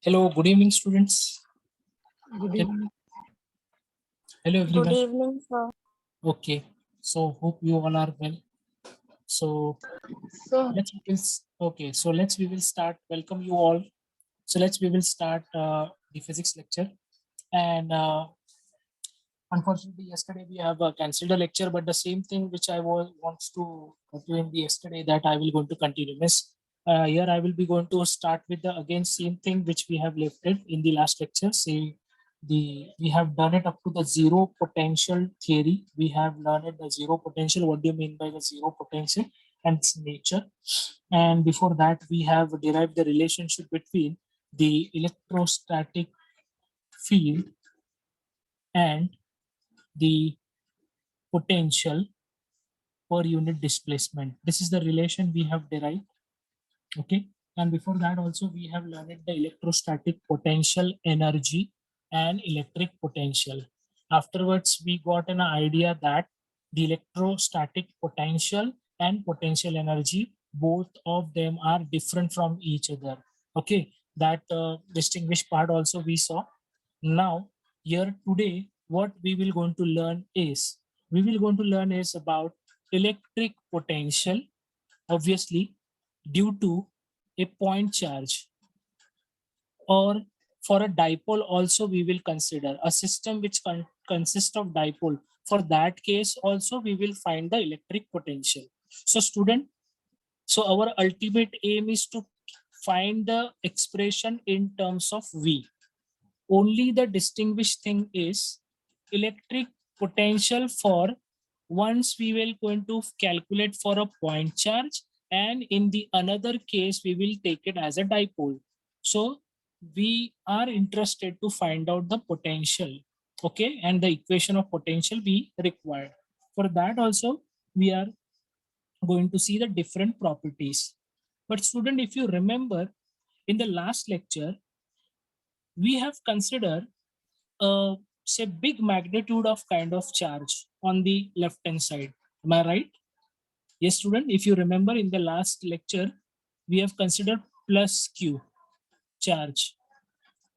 Hello, good evening, students. Good evening. Hello, Good everyone. evening, sir. Okay, so hope you all are well. So So, let's we will start. Welcome you all. So we will start the physics lecture. And unfortunately, yesterday we have cancelled a lecture, but the same thing which I was wants to do in the yesterday that I will going to continue. Miss, here I will be going to start with the again same thing which we have left it in the last lecture. Say we have done it up to the zero potential theory. We have learned the zero potential. What do you mean by the zero potential and its nature? And before that, we have derived the relationship between the electrostatic field and the potential per unit displacement. This is the relation we have derived. Okay. And before that also we have learned the electrostatic potential energy and electric potential. Afterwards, we got an idea that the electrostatic potential and potential energy, both of them are different from each other. Okay. That distinguished part also we saw. Now, here today, what we will going to learn is about electric potential, obviously due to a point charge, or for a dipole also we will consider a system which consists of dipole. For that case also we will find the electric potential. So student, so our ultimate aim is to find the expression in terms of V. Only the distinguished thing is electric potential for once we will going to calculate for a point charge, and in the another case we will take it as a dipole. So we are interested to find out the potential, okay, and the equation of potential we require. For that also we are going to see the different properties. But student, if you remember, in the last lecture we have considered say big magnitude of kind of charge on the left hand side. Am I right? Yes, student. If you remember, in the last lecture, we have considered plus Q charge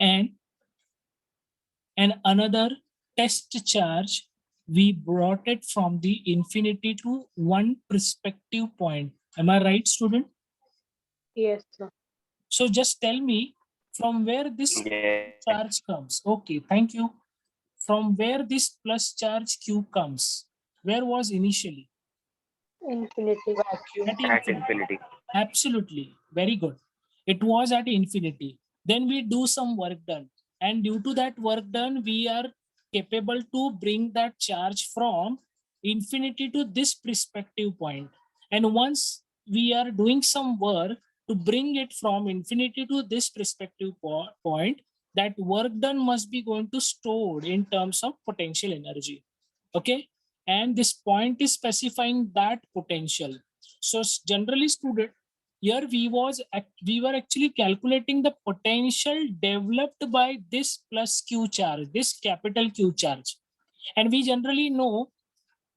and another test charge. We brought it from the infinity to one perspective point. Am I right, student? yes, sir. So just tell me from where this charge comes. Okay, thank you. From where this plus charge Q comes? Where was initially? Infinity. At infinity. Absolutely. Very good. It was at infinity. Then we do some work done. And due to that work done, we are capable to bring that charge from infinity to this perspective point. And once we are doing some work to bring it from infinity to this perspective point, that work done must be going to stored in terms of potential energy. Okay. And this point is specifying that potential. So generally, student, here we were actually calculating the potential developed by this plus Q charge, this capital Q charge. And we generally know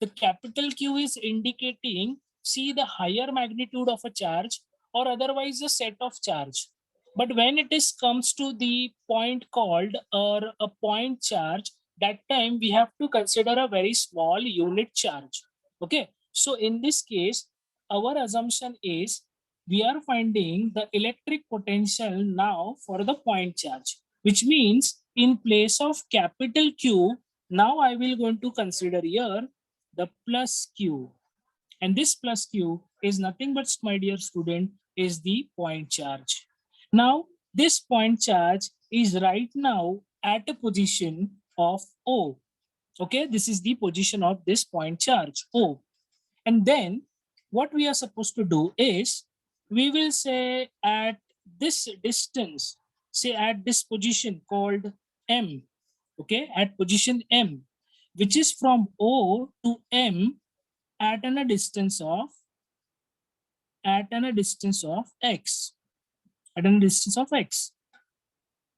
the capital Q is indicating, see, the higher magnitude of a charge or otherwise a set of charge. But when it is comes to the point called or a point charge, that time we have to consider a very small unit charge. Okay. So in this case, our assumption is we are finding the electric potential now for the point charge, which means in place of capital Q, now I will going to consider here the plus Q. And this plus Q is nothing but, my dear student, is the point charge. Now, this point charge is right now at a position of O. Okay, this is the position of this point charge, O. And then what we are supposed to do is we will say at this distance, say at this position called M, okay, at position M, which is from O to M at a distance of x, at a distance of x.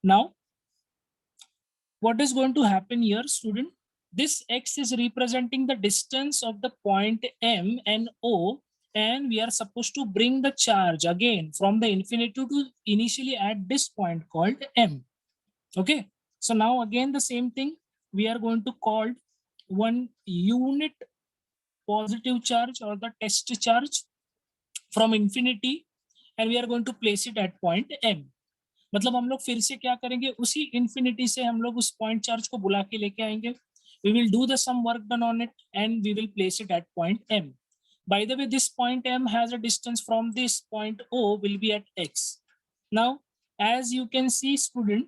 Now, what is going to happen here, student? This x is representing the distance of the point M and O, and we are supposed to bring the charge again from the infinity to initially at this point called M. Okay, so now again the same thing, we are going to call one unit positive charge or the test charge from infinity, and we are going to place it at point M. मतलब हम लोग फिर से क्या करेंगे, उसी infinity से हम लोग उस पॉइंट चार्ज को बुला के लेके आएंगे. We will do the some work done on it and we will place it at point M. By the way, this point M has a distance from this point O will be at X. Now, as you can see, student,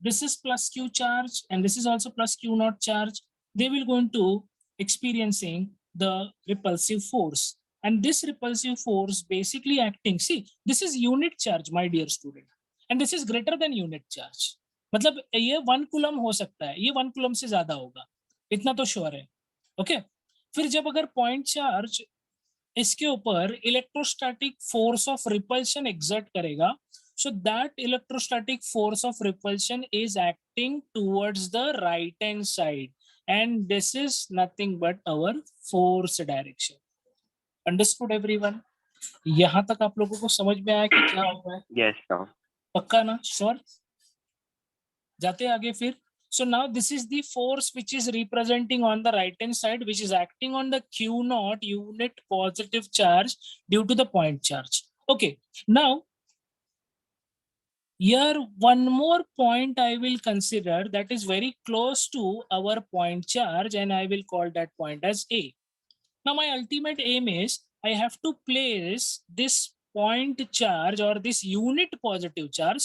this is plus Q charge and this is also plus Q naught charge. They will going to experiencing the repulsive force. And this repulsive force basically acting, see, this is unit charge, my dear student. And this is greater than unit charge. मतलब ये 1 coulomb हो सकता है, ये 1 coulomb से ज्यादा होगा, इतना तो श्योर है. ओके, फिर जब अगर पॉइंट चार्ज इसके ऊपर electrostatic force of repulsion exert करेगा, so that electrostatic force of repulsion is acting towards the right hand side, and this is nothing but our force direction. Understood everyone? यहाँ तक आप लोगों को समझ में आया कि क्या होगा? Yes, sir. पक्का ना? श्योर? जाते आगे फिर. So now this is the force which is representing on the right hand side, which is acting on the Q naught unit positive charge due to the point charge. Okay, now here one more point I will consider that is very close to our point charge, and I will call that point as A. Now my ultimate aim is I have to place this point charge or this unit positive charge,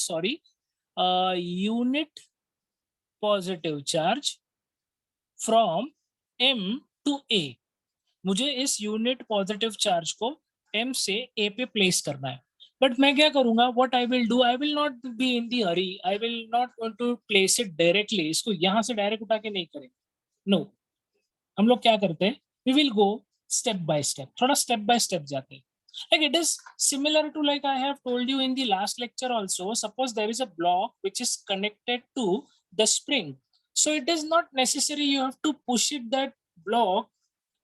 unit positive charge from M to A. मुझे इस unit positive charge को M से A पे place करना है. But मैं क्या करूंगा, what I will do, I will not be in the hurry, I will not going to place it directly, इसको यहां से डायरेक्ट उठा के नहीं करेंगे. नो, हम लोग क्या करते हैं, we will go step by step, थोड़ा स्टेप बाय स्टेप जाते हैं. Like it is similar to like I have told you in the last lecture also. Suppose there is a block which is connected to the spring. So it is not necessary you have to push it that block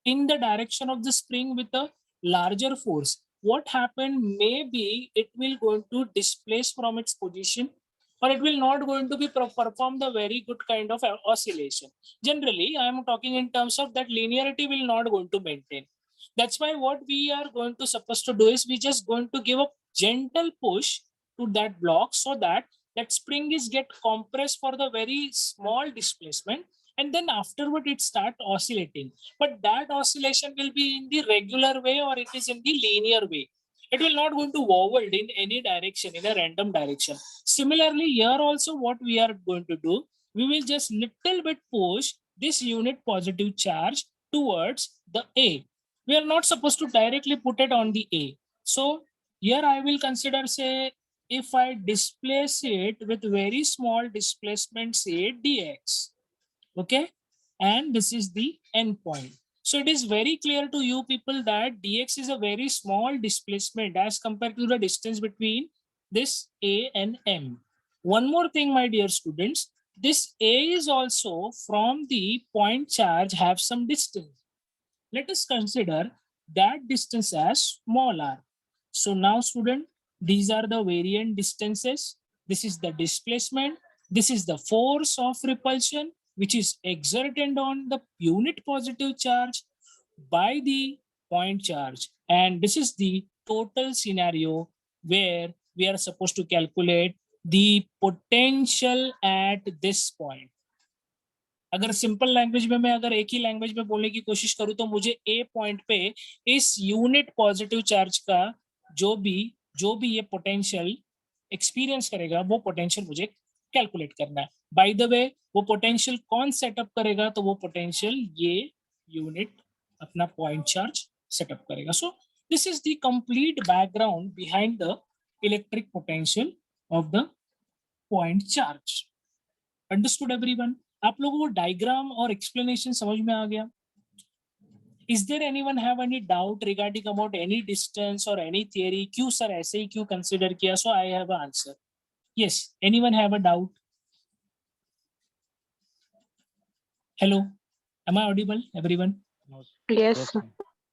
in the direction of the spring with a larger force. What happened, maybe it will going to displace from its position, or it will not going to be perform the very good kind of oscillation. Generally, I am talking in terms of that linearity will not going to maintain. That's why what we are going to supposed to do is we just going to give a gentle push to that block so that that spring is get compressed for the very small displacement, and then afterward it start oscillating. But that oscillation will be in the regular way or it is in the linear way. It will not going to wobble in any direction, in a random direction. Similarly, here also what we are going to do, we will just little bit push this unit positive charge towards the A. We are not supposed to directly put it on the A. So here I will consider, say, if I displace it with very small displacement, say dx, okay, and this is the end point. So it is very clear to you people that dx is a very small displacement as compared to the distance between this A and M. One more thing, my dear students, this A is also from the point charge have some distance. Let us consider that distance as small r. So now student, these are the variant distances. This is the displacement. This is the force of repulsion which is exerted on the unit positive charge by the point charge. And this is the total scenario where we are supposed to calculate the potential at this point. अगर simple language में मैं अगर एक ही language में बोलने की कोशिश करूं तो मुझे ए पॉइंट पे इस यूनिट पॉजिटिव चार्ज का जो भी ये पोटेंशियल एक्सपीरियंस करेगा वो पोटेंशियल मुझे कैलकुलेट करना है. बाय द वे, वो पोटेंशियल कौन सेटअप करेगा, तो वो पोटेंशियल ये यूनिट अपना पॉइंट चार्ज सेटअप करेगा. So this is the complete background behind the electric potential of the point charge. Understood everyone? आप लोगों को डायग्राम और एक्सप्लेनेशन समझ में आ गया? Is there anyone have any doubt regarding about any distance or any theory? क्यों sir ऐसे ही क्यों consider किया? So I have an answer. Yes, anyone have a doubt? Hello, am I audible, everyone? Yes, sir.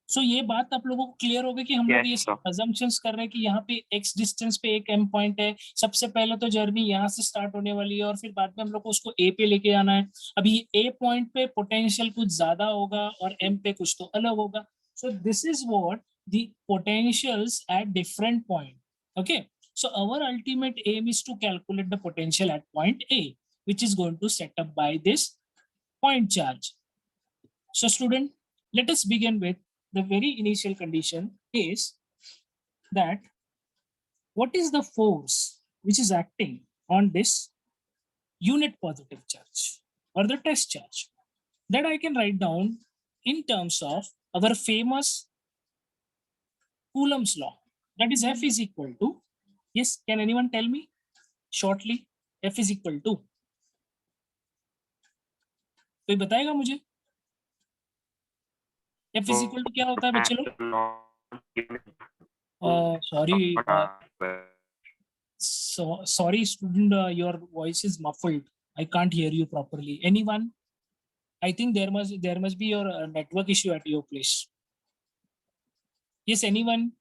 सो ये बात आप लोगों को clear होगी कि हम लोग ये Yes, sir. अजम्पशंस कर रहे हैं कि यहाँ पे x डिस्टेंस पे एक m पॉइंट है, सबसे पहले तो जर्नी यहाँ से स्टार्ट होने वाली है और फिर बाद में हम लोग को उसको a पे लेके आना है। अभी a पॉइंट पे पोटेंशियल कुछ ज्यादा होगा और m पे कुछ तो अलग होगा। So this is what the potentials at different point. Okay, so our ultimate aim is to calculate the potential at point A, which is going to set up by this point charge. So student, let us begin with the very initial condition is that what is the force which is acting on this unit positive charge or the test charge, that I can write down in terms of our famous Coulomb's law, that is F is equal to, yes, can anyone tell me shortly, F is equal to, कोई बताएगा मुझे F is equal to क्या होता है बच्चे लोग? Sorry, sorry student, your voice is muffled. I can't hear you properly. Anyone? I think there must be your network issue at your place. Yes, anyone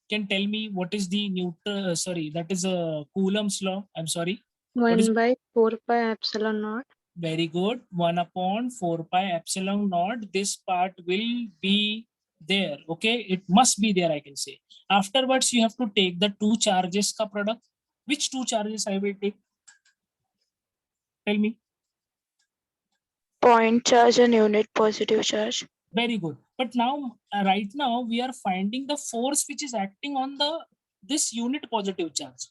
can tell me what is the Newton? Sorry, that is a Coulomb's law. I'm sorry. What is 1 by 4 pi epsilon naught. very good? 1 upon 4 pi epsilon naught. This part will be there. Okay, it must be there. I can say. Afterwards, you have to take the two charges ka product. Which two charges I will take? Tell me. Point charge and unit positive charge. Very good. But now, right now, we are finding the force which is acting on this unit positive charge.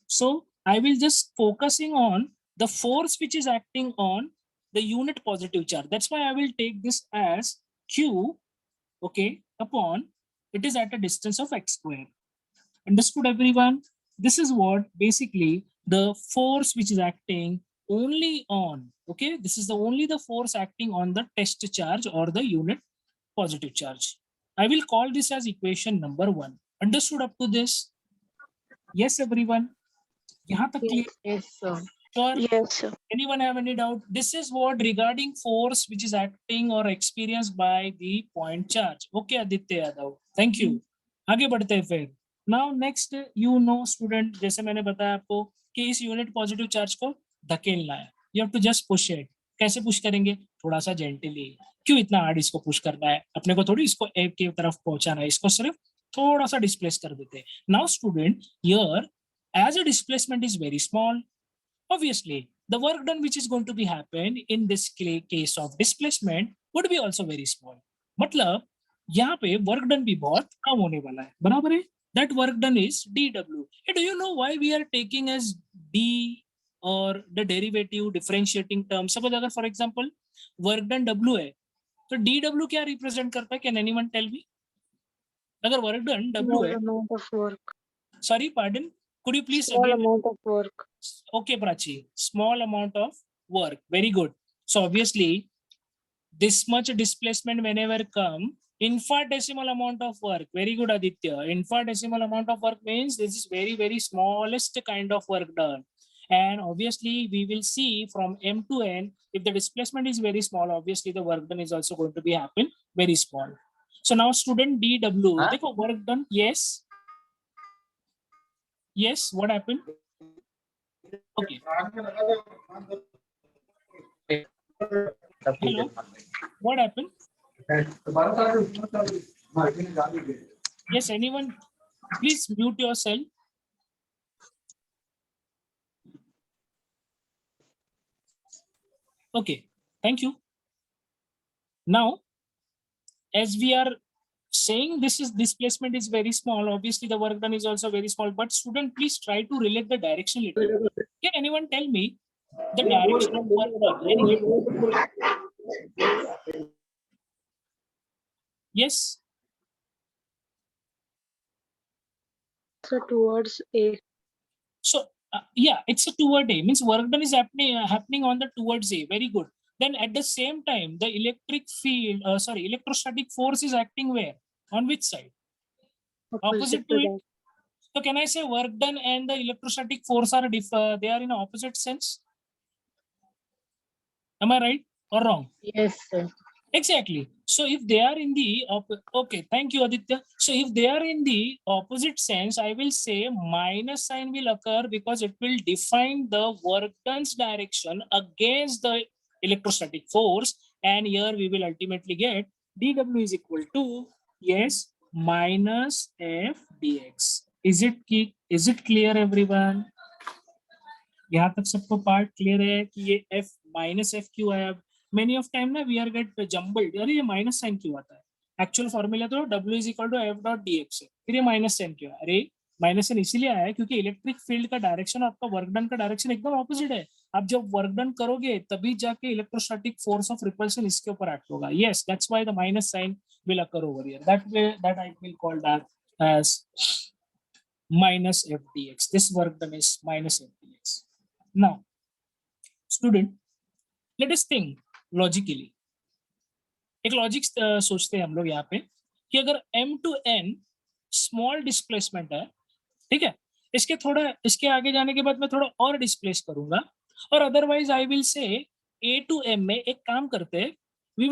So I will just focusing on the force which is acting on the unit positive charge. That's why I will take this as Q, okay, upon it is at a distance of x square. Understood, everyone? This is what basically the force which is acting only on, okay, this is the only the force acting on the test charge or the unit positive charge. I will call this as equation number 1. Understood up to this? Yes, everyone. Yahan tak clear? Yes, sir. Sure. Yes, sir. Anyone have any doubt? This is what regarding force which is acting or experienced by the point charge. Okay, Aditya Yadav. Thank you. आगे बढ़ते हैं फिर. Now next, you know student, जैसे मैंने बताया आपको कि इस यूनिट पॉजिटिव चार्ज को धकेलना है. You have to just push it. कैसे पुश करेंगे? थोड़ा सा जेंटली. क्यों इतना हार्ड इसको पुश करना है? अपने को थोड़ी इसको ए की तरफ पहुंचाना है. इसको सिर्फ थोड़ा सा डिस्प्लेस कर देते हैं. Now student, here as a displacement is very small, obviously the work done which is going to be happen in this case of displacement would be also very small. मतलब यहाँ पे work done भी बहुत कम होने वाला है. बराबर है? That work done is dw. Hey, do you know why we are taking as d or the derivative differentiating term? Suppose अगर for example work done w है, तो dw क्या represent करता है? Can anyone tell me? अगर work done w Small है, amount of work. sorry, pardon, could you please Small again? amount of work. Okay, Prachi, small amount of work. Very good. So obviously, this much displacement whenever come, infinitesimal amount of work. Very good, Aditya. Infinitesimal amount of work means this is very, very smallest kind of work done. And obviously, we will see from M to N, if the displacement is very small, obviously the work done is also going to be happen very small. So now student DW, देखो work done, yes. Yes, what happened? Okay. Hello, what happened? Yes, anyone, please mute yourself. Okay, thank you. Now, as we are saying this is displacement is very small, obviously the work done is also very small, but student, please try to relate the direction little. Can anyone tell me the direction of work done? Yes. So towards A. So yeah, it's a toward A, means work done is happening on the towards A. Very good. Then at the same time, the electric field, electrostatic force is acting where? On which side? Opposite to it. So can I say work done and the electrostatic force are they are in opposite sense? Am I right or wrong? Yes, sir. Exactly. So if they are in the okay, thank you, Aditya. So if they are in the opposite sense, I will say minus sign will occur because it will define the work done's direction against the electrostatic force, and here we will ultimately get dw is equal to, yes, minus f dx. Is it clear everyone? यहाँ तक सबको part clear है कि ये f minus F क्यों आया? Many of time ना we are get jumbled, अरे ये माइनस साइन क्यों आता है? एक्चुअल फॉर्मूला तो w is equal to F dot D X है, फिर ये माइनस साइन क्यों? अरे माइनस साइन इसीलिए आया है क्योंकि इलेक्ट्रिक फील्ड का डायरेक्शन और आपका वर्क डन का डायरेक्शन एकदम ऑपोजिट है. आप जब वर्क डन करोगे तभी जाके इलेक्ट्रोस्टैटिक फोर्स ऑफ रिपल्शन इसके ऊपर एक्ट होगा. Yes, that's why the minus sign will occur over here. That I will call that as minus f dx. This work done is minus f dx. Now, student, let us think logically. एक logic सोचते हैं हम लोग यहाँ पे कि अगर m to n small displacement है, ठीक है, इसके आगे जाने के बाद मैं थोड़ा और डिस्प्लेस करूंगा, और otherwise I will say a to m में एक काम करते हैं, we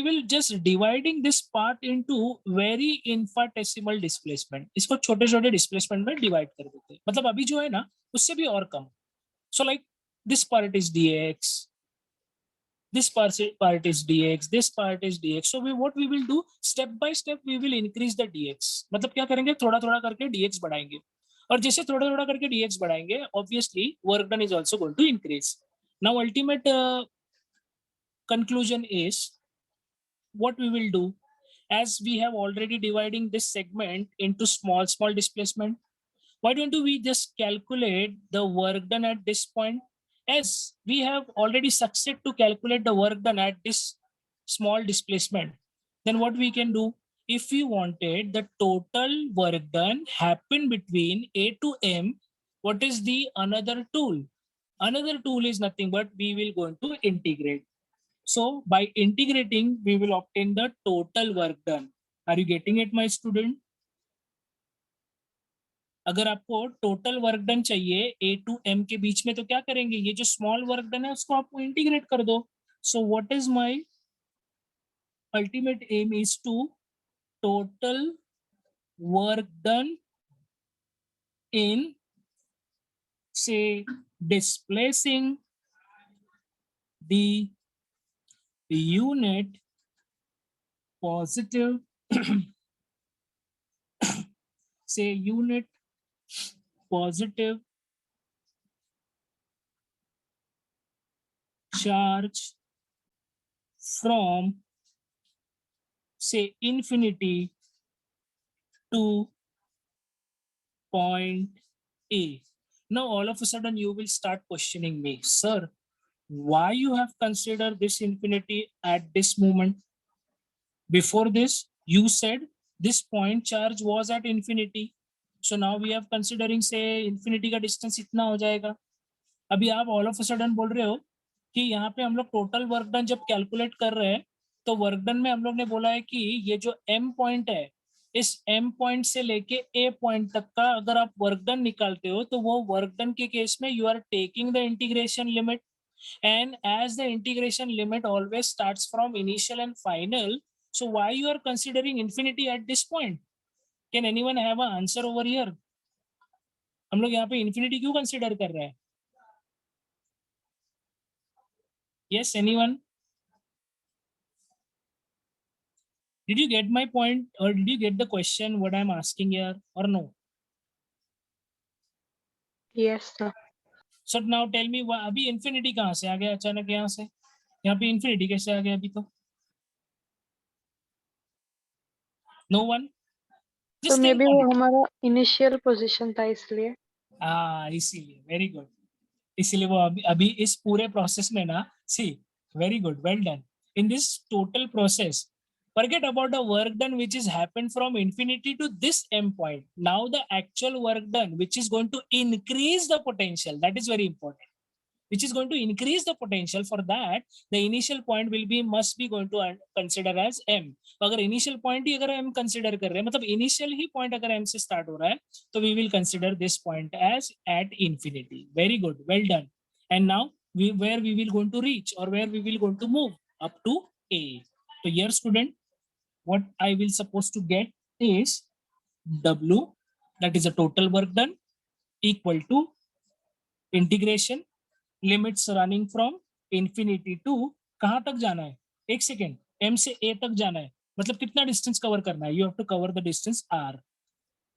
will just dividing this part into very infinitesimal displacement. इसको छोटे छोटे डिस्प्लेसमेंट में डिवाइड कर देते हैं, मतलब अभी जो है ना उससे भी और कम. So like this part is dx, this part is dx, this part is dx. So what we will do, step by step we will increase the dx. मतलब क्या करेंगे, थोड़ा थोड़ा करके dx बढ़ाएंगे, और जैसे थोड़ा थोड़ा करके dx बढ़ाएंगे, obviously work done is also going to increase. Now ultimate conclusion is, what we will do, as we have already dividing this segment into small displacement, why don't we just calculate the work done at this point? As we have already succeeded to calculate the work done at this small displacement, then what we can do, if we wanted the total work done happen between a to m, what is the another tool? Another tool is nothing but we will going to integrate. So by integrating we will obtain the total work done. Are you getting it, my student? अगर आपको total work done चाहिए ए to M के बीच में, तो क्या करेंगे, ये जो स्मॉल वर्क डन है उसको आपको इंटीग्रेट कर दो. So what is my ultimate aim is to total work done in, say, displacing the unit positive say unit positive charge from, say, infinity to point A. Now all of a sudden you will start questioning me, sir, why you have considered this infinity at this moment? Before this you said this point charge was at infinity, so now we have considering, say, infinity का distance इतना हो जाएगा. अभी आप all of a sudden बोल रहे हो कि यहाँ पे हम लोग टोटल वर्क डन जब कैलकुलेट कर रहे हैं तो वर्क डन में हम लोग ने बोला है कि ये जो m पॉइंट है, इस m पॉइंट से लेके a पॉइंट तक का अगर आप वर्क डन निकालते हो तो वो वर्क डन के केस में you are taking the integration limit, and as the integration limit always starts from initial and final, so why you are considering infinity at this point? Can anyone have an answer over here? हम लोग यहाँ पे infinity क्यों consider कर रहे हैं? Yes, anyone? Did you get my point, or did you get the question what I'm asking here, or no? Yes, sir. So now tell me, अभी infinity कहाँ से आ गया अचानक यहाँ से? यहाँ पे infinity कैसे आ गया अभी तो? No one? तो Just me think be on वो it. हमारा इनिशियल पोजीशन था इसलिए. इसीलिए वेरी गुड. इसीलिए वो अभी इस पूरे प्रोसेस में ना, see, very good, well done. In this total process, forget about the work done which is happened from infinity to this m point. Now the actual work done which is going to increase the potential, that is very important, which is going to increase the potential. For that the initial point will be must be going to consider as m. तो अगर initial point ही अगर m consider कर रहे हैं, मतलब initial ही point अगर m से start हो रहा है, तो we will consider this point as at infinity. Very good, well done. And now where we will going to reach, or where we will going to move up to a. तो here student, what I will supposed to get is W, that is a total work done, equal to integration limits running from infinity to कहाँ तक जाना है, एक second, M से A तक जाना है, मतलब कितना डिस्टेंस कवर करना है, you have to cover the distance R.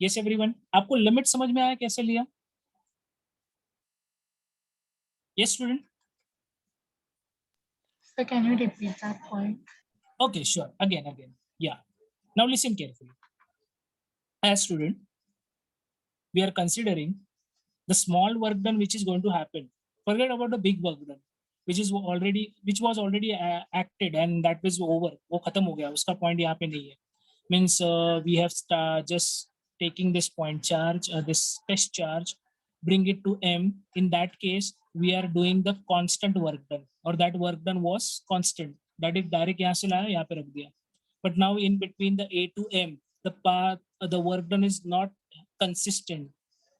Yes everyone, आपको लिमिट समझ में आया कैसे लिया? Yes student. So can you repeat that point? Okay, sure. Again. Yeah. Now listen carefully. As student, we are considering the small work done which is going to happen. Forget about the big work done, which was already acted and that was over. वो खत्म हो गया, उसका point यहाँ पे नहीं है. Means we have just taking this point charge, this test charge, bring it to M. In that case, we are doing the constant work done, or that work done was constant. That is direct यहाँ से लाया, यहाँ पे रख दिया. But now in between the A to M, the path, the work done is not consistent.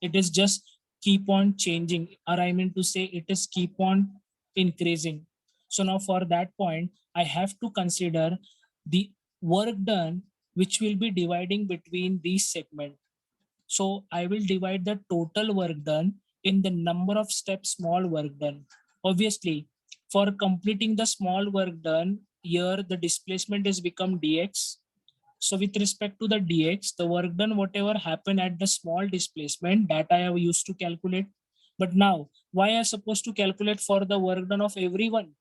It is just keep on changing, or I mean to say it is keep on increasing. So now for that point, I have to consider the work done which will be dividing between these segments. So I will divide the total work done in the number of steps small work done. Obviously, for completing the small work done, here the displacement is become dx. So with respect to the dx, the work done whatever happened at the small displacement, that I have used to calculate. But now, why I supposed to calculate for the work done of everyone?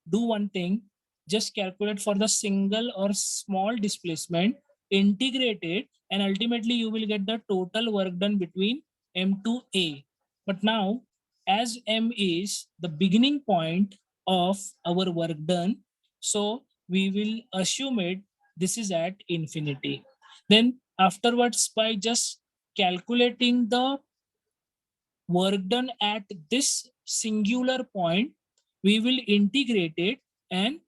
Do one thing, just calculate for the single or small displacement, integrate it, and ultimately you will get the total work done between M to A. But now, as M is the beginning point of our work done, so we will assume it this is at infinity. Then afterwards, by just calculating the work done at this singular point, we will integrate it and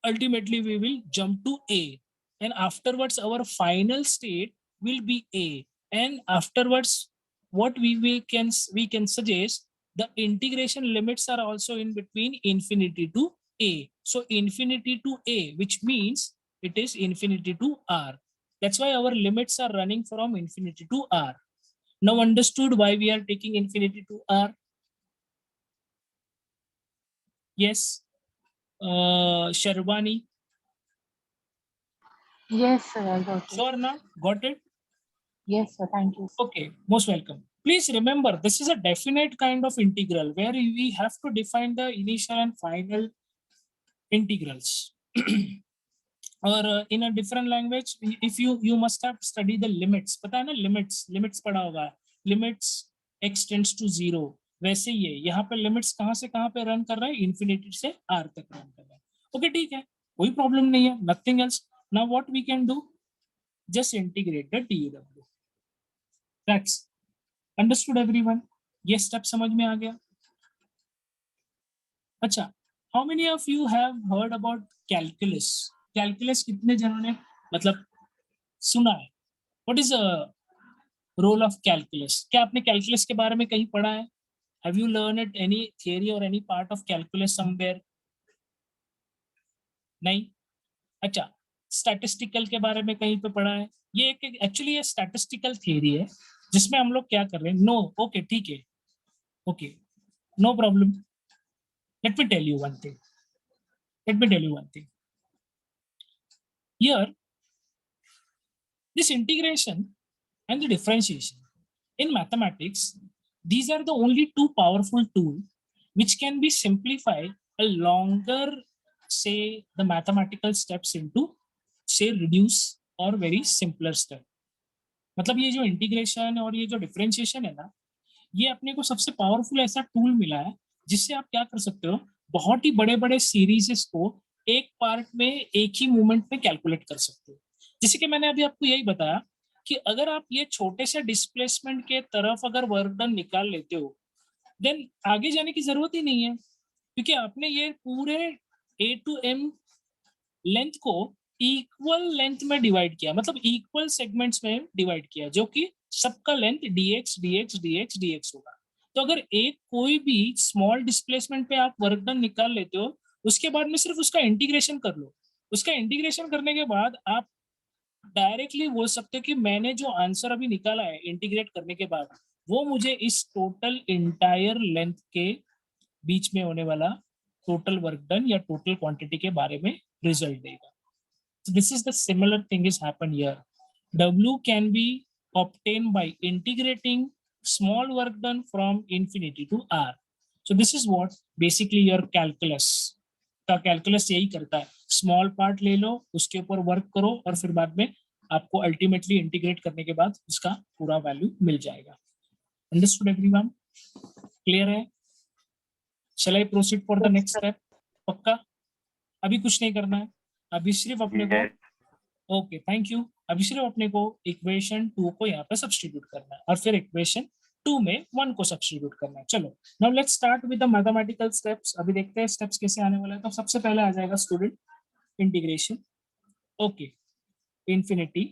ultimately we will jump to A. And afterwards, our final state will be A. And afterwards, what we can suggest, the integration limits are also in between infinity to A. So infinity to A, which means it is infinity to R. That's why our limits are running from infinity to R. Now understood why we are taking infinity to R? Yes. Sharwani. Yes, sir, I got it. Swarna, got it? Yes, sir, thank you. Okay, most welcome. Please remember, this is a definite kind of integral where we have to define the initial and final integrals. Or in a different language, if you must have studied the limits. पता है ना limits पढ़ा होगा. Limits x tends to 0. वैसे ही है, यहाँ पे limits कहाँ से कहाँ पे रन कर रहा है, इन्फिनिटी से r तक रन कर रहा है. ओके ठीक है, कोई प्रॉब्लम नहीं है, nothing else. Now what we can do, just integrate the du. That's understood everyone. ये स्टेप समझ में आ गया? अच्छा, how many of you have heard about calculus? Calculus कितने जनों ने मतलब सुना है? What is role of calculus? क्या आपने कैलकुलस के बारे में कहीं पढ़ा है? Have you learned any theory or any part of calculus somewhere? नहीं. अच्छा, स्टैटिस्टिकल के बारे में कहीं पे पढ़ा है? ये एक एक्चुअली ये स्टैटिस्टिकल थियरी है जिसमें हम लोग क्या कर रहे हैं. नो, ओके ठीक है, okay, no problem. Let me tell you one thing. Here, this integration and the differentiation in mathematics, these are the only two powerful tools which can be simplified a longer, say, the mathematical steps into, say, reduce or very simpler step. मतलब ये जो integration और ये जो differentiation है ना, ये अपने को सबसे पावरफुल ऐसा टूल मिला है जिससे आप क्या कर सकते हो, बहुत ही बड़े बड़े सीरीज को एक पार्ट में एक ही मूवमेंट में कैलकुलेट कर सकते हो. जैसे कि मैंने अभी आपको यही बताया कि अगर आप ये छोटे से डिस्प्लेसमेंट के तरफ अगर वर्क डन निकाल लेते हो, देन आगे जाने की जरूरत ही नहीं है, क्योंकि आपने ये पूरे A to M लेंथ को इक्वल लेंथ में डिवाइड किया, मतलब इक्वल सेगमेंट्स में डिवाइड किया, जो कि सबका length dx dx dx dx होगा. तो अगर एक कोई भी स्मॉल डिस्प्लेसमेंट पे आप वर्क डन निकाल लेते हो, उसके बाद में सिर्फ उसका इंटीग्रेशन कर लो, उसका इंटीग्रेशन करने के बाद आप डायरेक्टली बोल सकते हो कि मैंने जो आंसर अभी निकाला है इंटीग्रेट करने के बाद, वो मुझे इस टोटल इंटायर लेंथ के बीच में होने वाला टोटल वर्क डन या टोटल क्वांटिटी के बारे में रिजल्ट देगा. So this is the similar thing is happened here. W can be obtained by integrating small work done from infinity to R. So this is what basically your calculus का calculus यही करता है. Small part ले लो, उसके ऊपर work करो और फिर बाद में आपको अल्टीमेटली इंटीग्रेट करने के बाद उसका पूरा वैल्यू मिल जाएगा. Understood everyone? क्लियर है? Shall I proceed for the next step? पक्का? अभी कुछ नहीं करना है, अभी सिर्फ अपने को ओके थैंक यू. अभी सिर्फ अपने को इक्वेशन 2 को यहाँ पे सब्स्टिट्यूट करना है और फिर इक्वेशन 2 में 1 को सब्स्टिट्यूट करना है. चलो now let's start with the mathematical steps. अभी देखते हैं स्टेप्स कैसे आने वाला है. तो सबसे पहले आ जाएगा student integration. Okay, infinity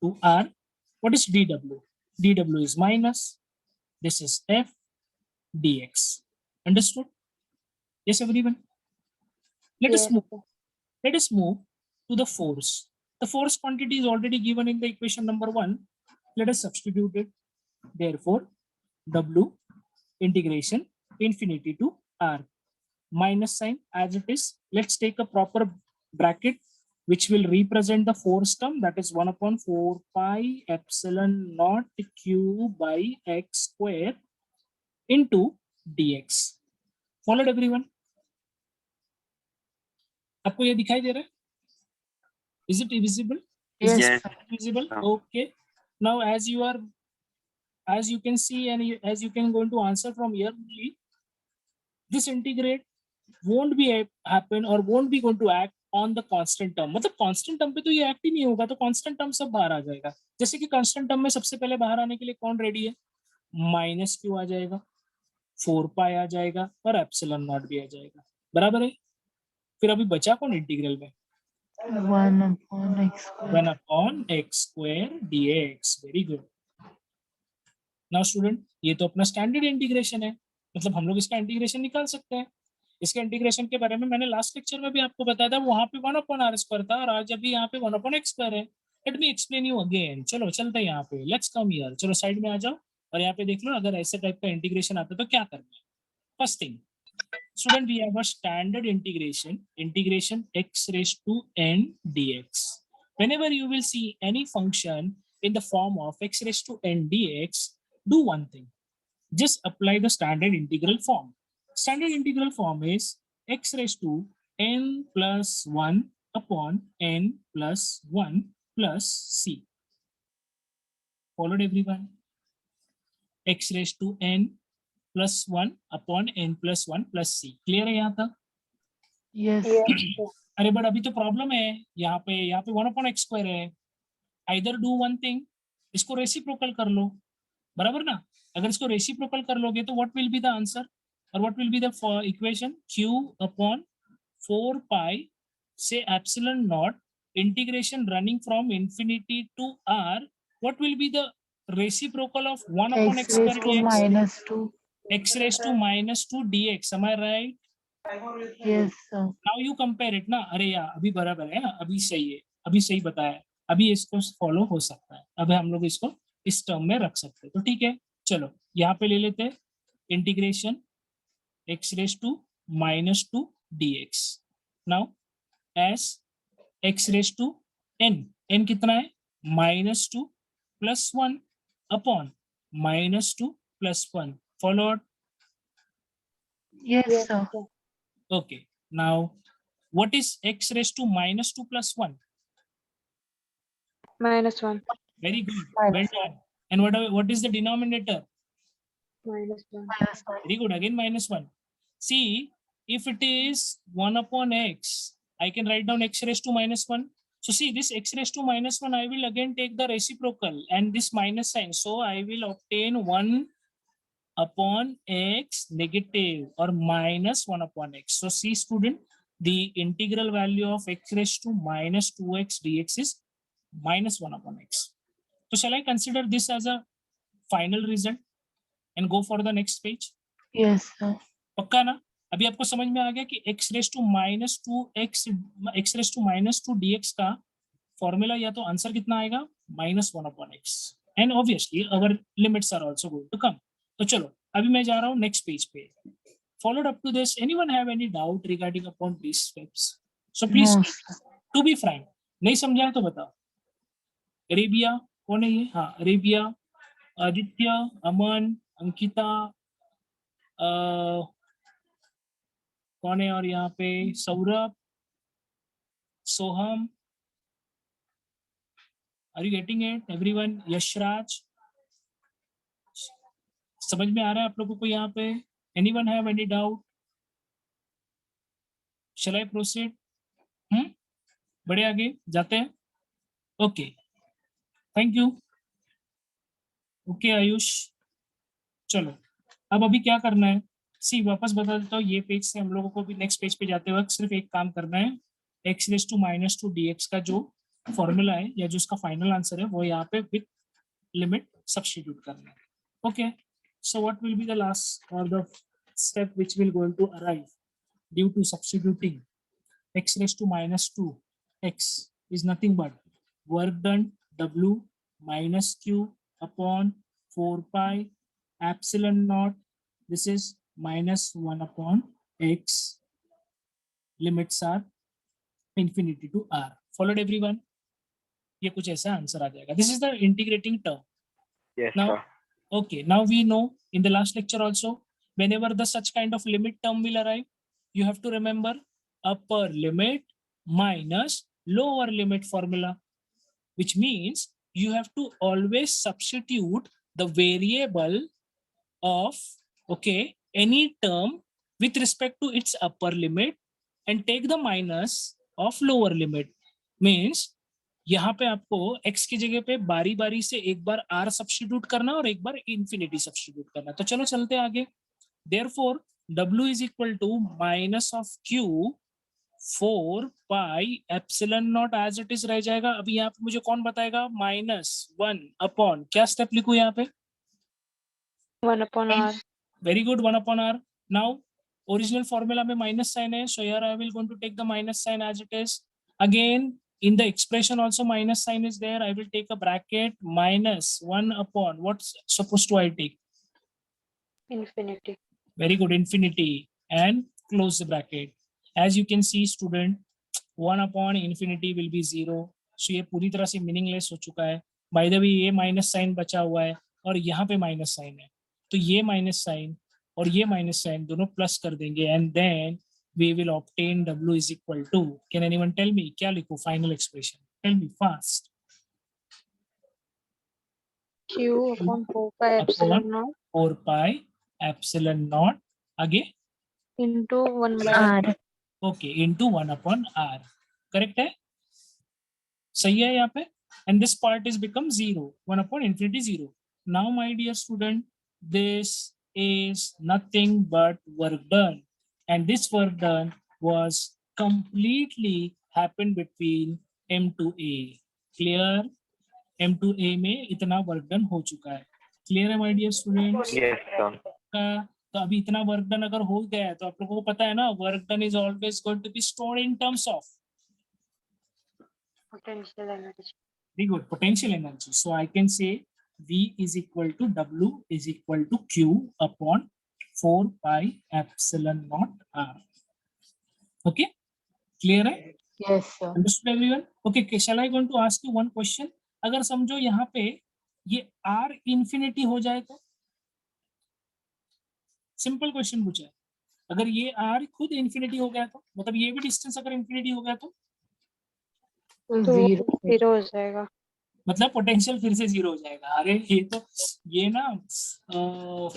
to R. What is dw? dw is minus, this is f dx. Understood? Yes everyone? Let us move. Let us move to the force. The force quantity is already given in the equation number 1. Let us substitute it. Therefore, W integration infinity to R. Minus sign as it is. Let's take a proper bracket which will represent the force term, that is 1 upon 4 pi epsilon naught q by x square into dx. Followed everyone? आपको ये दिखाई दे रहा है? Is it visible? Is Yes, this visible? Okay. Now as you can see and as you can going to answer from here only, this integrate won't be happen or won't be going to act on the constant term. मतलब constant term पे तो ये act ही नहीं होगा, तो constant term सब बाहर आ जाएगा. जैसे कि constant term में सबसे पहले बाहर आने के लिए कौन रेडी है? माइनस क्यू आ जाएगा, 4 पाई आ जाएगा और एप्सिलॉन नॉट भी आ जाएगा. बराबर है? फिर अभी बचा कौन इंटीग्रल में? 1 upon x square. 1 upon x square dx. Very good. Now student, ये तो अपना स्टैंडर्ड इंटीग्रेशन है, मतलब हम लोग इसका इंटीग्रेशन निकाल सकते हैं. इसके इंटीग्रेशन के बारे में मैंने लास्ट लेक्चर में भी आपको बताया था. वहां पे 1 upon r स्क्वायर था और आज अभी यहाँ पे 1 upon x स्क्वायर है. Let me explain you again. चलो चलते हैं यहाँ पे. Let's come here. चलो साइड में आ जाओ और यहाँ पे देख लो अगर ऐसे टाइप का इंटीग्रेशन आता तो क्या करना है. First thing student, we have a standard integration x raised to n dx. Whenever you will see any function in the form of x raised to n dx, do one thing, just apply the standard integral form. Standard integral form is x raised to n plus 1 upon n plus 1 plus c. Followed everyone? X raised to n plus 1 upon n plus 1 plus c. Clear है यहाँ तक? Yes. अरे but अभी तो problem है. यहाँ पे 1 upon x square है. आइदर डू वन थिंग, इसको रेसिप्रोकल कर लो. बराबर ना? अगर इसको रेसिप्रोकल कर लोगे तो what will be the answer और what will be the equation? q upon 4 pi से epsilon naught integration running from infinity to r. What will be the reciprocal of 1 upon x X raised square to dx? minus 2. X raised to minus 2 dx. Am I right? Yes, sir. Now you compare it ना. अरे यार अभी बराबर है ना, अभी सही है, अभी सही बताया, अभी इसको फॉलो हो सकता है. अभी हम लोग इसको इस टर्म में रख सकते हैं. तो ठीक है, चलो यहाँ पे ले लेते हैं integration x raised to minus 2 dx. Now as x raised to n कितना है? minus 2 plus 1 upon minus 2 plus 1. Followed? Yes, sir. Okay. Now, what is x raised to minus 2 plus 1? Minus 1. Very good. Minus Well done. And what is the denominator? Minus 1. Minus 1. Very good. Again, minus 1. See, if it is 1 upon x, I can write down x raised to minus 1. So see, this x raised to minus 1, I will again take the reciprocal and this minus sign. So I will obtain 1 upon x negative or minus 1 upon x. So see student, the integral value of x raised to minus 2x dx is minus 1 upon x. So shall I consider this as a final result and go for the next page? Yes, sir. पक्का ना? अभी आपको समझ में आ गया कि x raise to minus two x raise to minus two dx का फॉर्मूला या तो आंसर कितना आएगा -1/x, and obviously our limits are also going to come. तो चलो अभी मैं जा रहा हूँ नेक्स्ट पेज पे। Followed up to this, anyone have any doubt regarding upon these steps? So please, No, sir. to be frank, नहीं समझा है तो बताओ। रेबिया कौन है ये? हाँ, रेबिया, आदित्य, अमन, अंकिता, कौन है और यहाँ पे Saurabh, Soham, are you getting it everyone? Yashraj, समझ में आ रहा है आप लोगों को यहाँ पे? Anyone have any doubt? Shall I proceed? बड़े आगे जाते हैं। Okay, thank you. Okay Ayush, चलो अब अभी क्या करना है, सी वापस बता देता हूँ, ये पेज से हम लोगों को भी नेक्स्ट पेज पे जाते वक्त सिर्फ एक काम करना है, x raise to minus two dx का जो फॉर्मूला है या जो उसका फाइनल आंसर है वो यहाँ पे विद लिमिट सब्स्टिट्यूट करना है। Okay, so what will be the last और the step which will going to arrive due to substituting x raised to minus 2x is nothing but work done w minus q upon 4 pi epsilon naught. This is minus 1 upon x. Limits are infinity to r. Followed everyone? ये कुछ ऐसा answer आ जाएगा. This is the integrating term. Yes, Now, sir. okay, now we know in the last lecture also, whenever the such kind of limit term will arrive, you have to remember upper limit minus lower limit formula, which means you have to always substitute the variable of, okay, any term with respect to its upper limit and take the minus of lower limit. Means यहाँ पे आपको x की जगह पे बारी बारी से एक बार r सब्स्टिट्यूट करना और एक बार इंफिनिटी सब्स्टिट्यूट करना। तो चलो चलते आगे। Therefore, w is equal to minus of q 4 pi epsilon naught as it is रह जाएगा। अभी यहाँ पे मुझे कौन बताएगा? -1 अपॉन, क्या स्टेप लिखूं यहाँ पे? 1 upon r. Very good, 1 upon r. Now, original formula में minus sign है, so here I will going to take the minus sign as it is. Again, in the expression also minus sign is there. I will take a bracket minus 1 upon, what's supposed to I take? Infinity. Very good, infinity, and close the bracket. As you can see student, 1 upon infinity will be 0. So ये पूरी तरह से meaningless हो चुका है. By the way, ये minus sign बचा हुआ है और यहाँ पे minus sign है. तो ये minus sign और ये minus sign दोनों plus कर देंगे and then we will obtain w is equal to, can anyone tell me क्या लिखूं final expression? Tell me fast. Q upon 4 pi epsilon naught 4 pi epsilon naught आगे into 1 by R. Okay into 1 upon r. Correct है? सही है यहाँ पे? and this part is become 0, 1 upon infinity 0. Now my dear student, this is nothing but work done, and this work done was completely happened between m to a. Clear? m to a में इतना work done हो चुका है. Clear है my dear students? Yes, sir. तो अभी इतना work done अगर हो गया है तो आप लोगों को पता है ना, work done is always going to be stored in terms of potential energy. very good potential energy. So I can say v is equal to w is equal to q upon 4 pi epsilon naught r. Okay, clear है? Yes, sir. Understood everyone? Okay, shall I going to ask you one question? अगर समझो यहाँ पे ये r infinity हो जाए तो, simple question पूछा है, अगर ये r खुद इंफिनिटी हो गया तो, मतलब ये भी डिस्टेंस अगर इंफिनिटी हो गया तो तो 0. 0 हो जाएगा. मतलब पोटेंशियल फिर से 0 हो जाएगा. अरे ये तो ये ना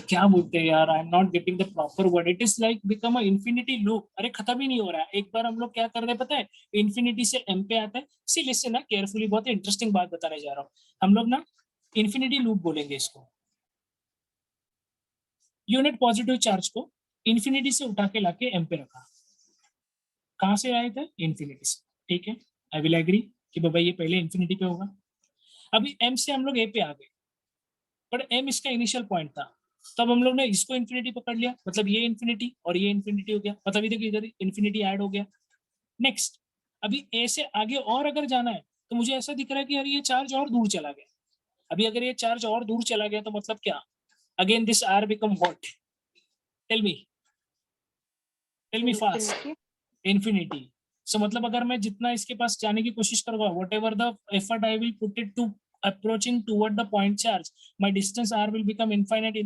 क्या बोलते हैं यार, आई am not getting the proper word. It is like become a infinity loop. अरे खत्म ही नहीं हो रहा है. एक बार हम लोग क्या कर रहे हैं पता है, इंफिनिटी से एम पे आता है. सी लिसन ना केयरफुली, बहुत इंटरेस्टिंग बात बताने जा रहा हूँ. हम लोग ना इंफिनिटी लूप बोलेंगे इसको. यूनिट पॉजिटिव चार्ज को इंफिनिटी से उठा के लाके एम पे रखा. कहाँ से आए थे? इंफिनिटी से. ठीक है, आई विल एग्री कि बाबा ये पहले इंफिनिटी पे होगा. अभी m से हम लोग a पे आ गए, बट m इसका इनिशियल पॉइंट था. तो अब हम लोग ने इसको इन्फिनिटी पकड़ लिया, मतलब ये इन्फिनिटी और ये इन्फिनिटी हो गया, मतलब ये देखिए इधर इन्फिनिटी ऐड हो गया। नेक्स्ट, अभी ए से आगे और अगर जाना है तो मुझे ऐसा दिख रहा है कि यार ये चार्ज और दूर चला गया। अभी अगर ये चार्ज और दूर चला गया तो मतलब क्या, again this are become what, tell me fast, Infinity. Infinity. So मतलब अगर मैं जितना इसके पास जाने की कोशिश करूंगा, whatever the effort I will put it to approaching toward the point charge, my distance r will become infinite,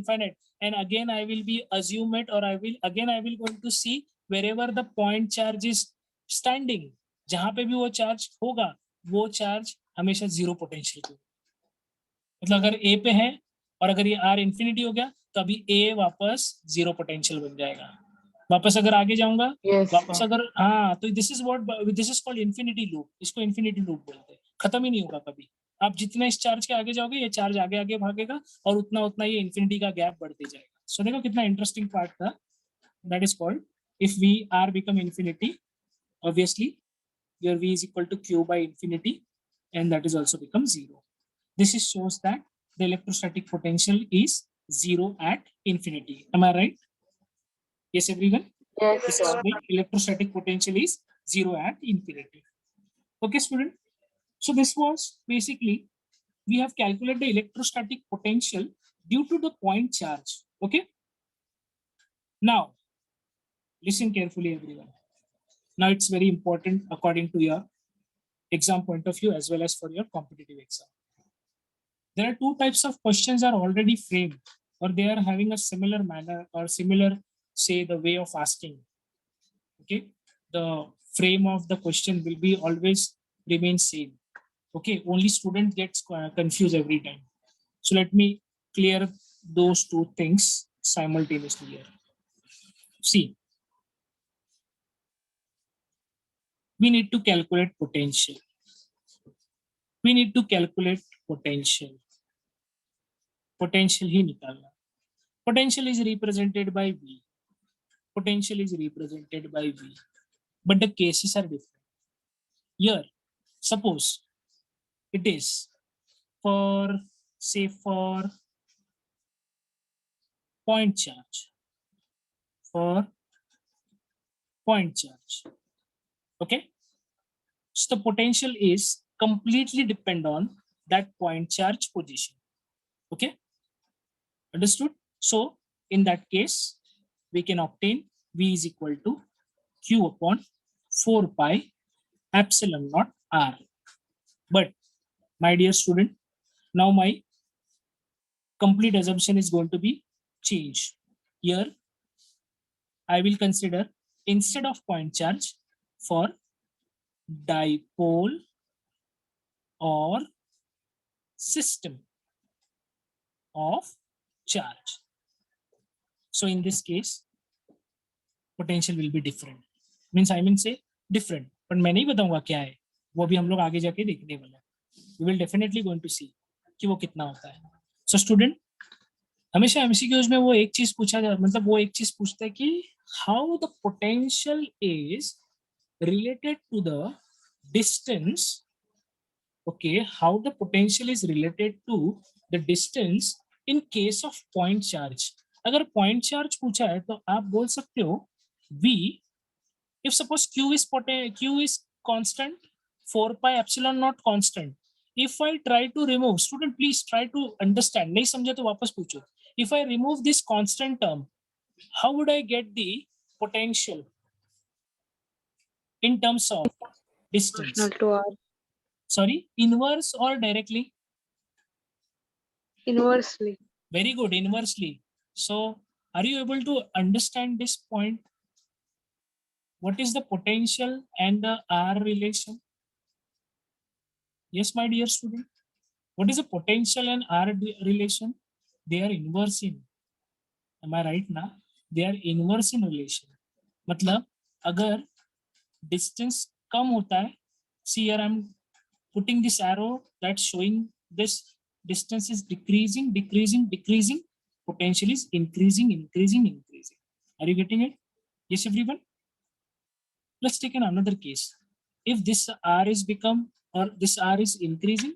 and again I will be assume it, or I will going to see wherever the point charge is standing, जहां पे भी वो charge होगा वो charge हमेशा zero potential होगा। मतलब अगर ए पे है और अगर ये आर इन्फिनिटी हो गया तो अभी ए वापस जीरो पोटेंशियल बन जाएगा। वापस अगर आगे जाऊंगा, Yes, वापस sir. अगर हाँ, तो this is called infinity loop, इसको इन्फिनिटी लूप बोलते हैं, खत्म ही नहीं होगा कभी। आप जितना इस चार्ज के आगे जाओगे ये चार्ज आगे आगे भागेगा और उतना उतना ये इन्फिनिटी का गैप बढ़ते जाएगा। सो देखो कितना इंटरेस्टिंग पार्ट था, that is called if we are become infinity, obviously your v is equal to q by infinity, and that is also become zero. This is shows that the electrostatic potential is zero at infinity. Am I right? Yes, everyone. Yes, This is sir. why electrostatic potential is zero at infinity. Okay, student. So this was basically we have calculated the electrostatic potential due to the point charge. Okay. Now listen carefully, everyone. Now it's very important according to your exam point of view as well as for your competitive exam. There are two types of questions are already framed, or they are having a similar manner or similar, say, the way of asking. Okay, the frame of the question will be always remain same. Okay, only student gets confused every time. So let me clear those two things simultaneously here. See, we need to calculate potential. We need to calculate potential. Potential ही निकालना. Potential is represented by V. Potential is represented by V. But the cases are different. Here, suppose it is for, say, for point charge. For point charge. Okay? So the potential is completely depend on that point charge position. Okay? Understood? So in that case, we can obtain V is equal to Q upon 4 pi epsilon naught R. But my dear student, now my complete assumption is going to be changed. Here, I will consider instead of point charge for dipole or system of charge. So in this case, potential will be different. Means I mean say different. but मैं नहीं बताऊंगा क्या है, वो भी हम लोग आगे जाके देखने वाले हैं. We will definitely going to see कि वो कितना होता है. So student, हमेशा एमसीक्यूज में वो एक चीज पूछा जाता, मतलब वो एक चीज पूछता है कि how the potential is related to the distance. Okay, how the potential is related to the distance in case of point charge. अगर पॉइंट चार्ज पूछा है तो आप बोल सकते हो v, if suppose q is constant, 4 pi epsilon naught constant. If I try to remove, student please try to understand, नहीं समझे तो वापस पूछो. If I remove this constant term, how would I get the potential in terms of distance? Proportional to R. Sorry, inverse or directly? Inversely. Very good, inversely. So are you able to understand this point? What is the potential and the R relation? Yes, my dear student. What is the potential and R relation? They are inverse in. Am I right now? They are inverse in relation. मतलब अगर distance कम होता है, see here I'm putting this arrow that's showing this distance is decreasing, decreasing, decreasing. Potential is increasing, increasing, increasing. Are you getting it? Yes, everyone. Let's take another case. If this R is become or this R is increasing,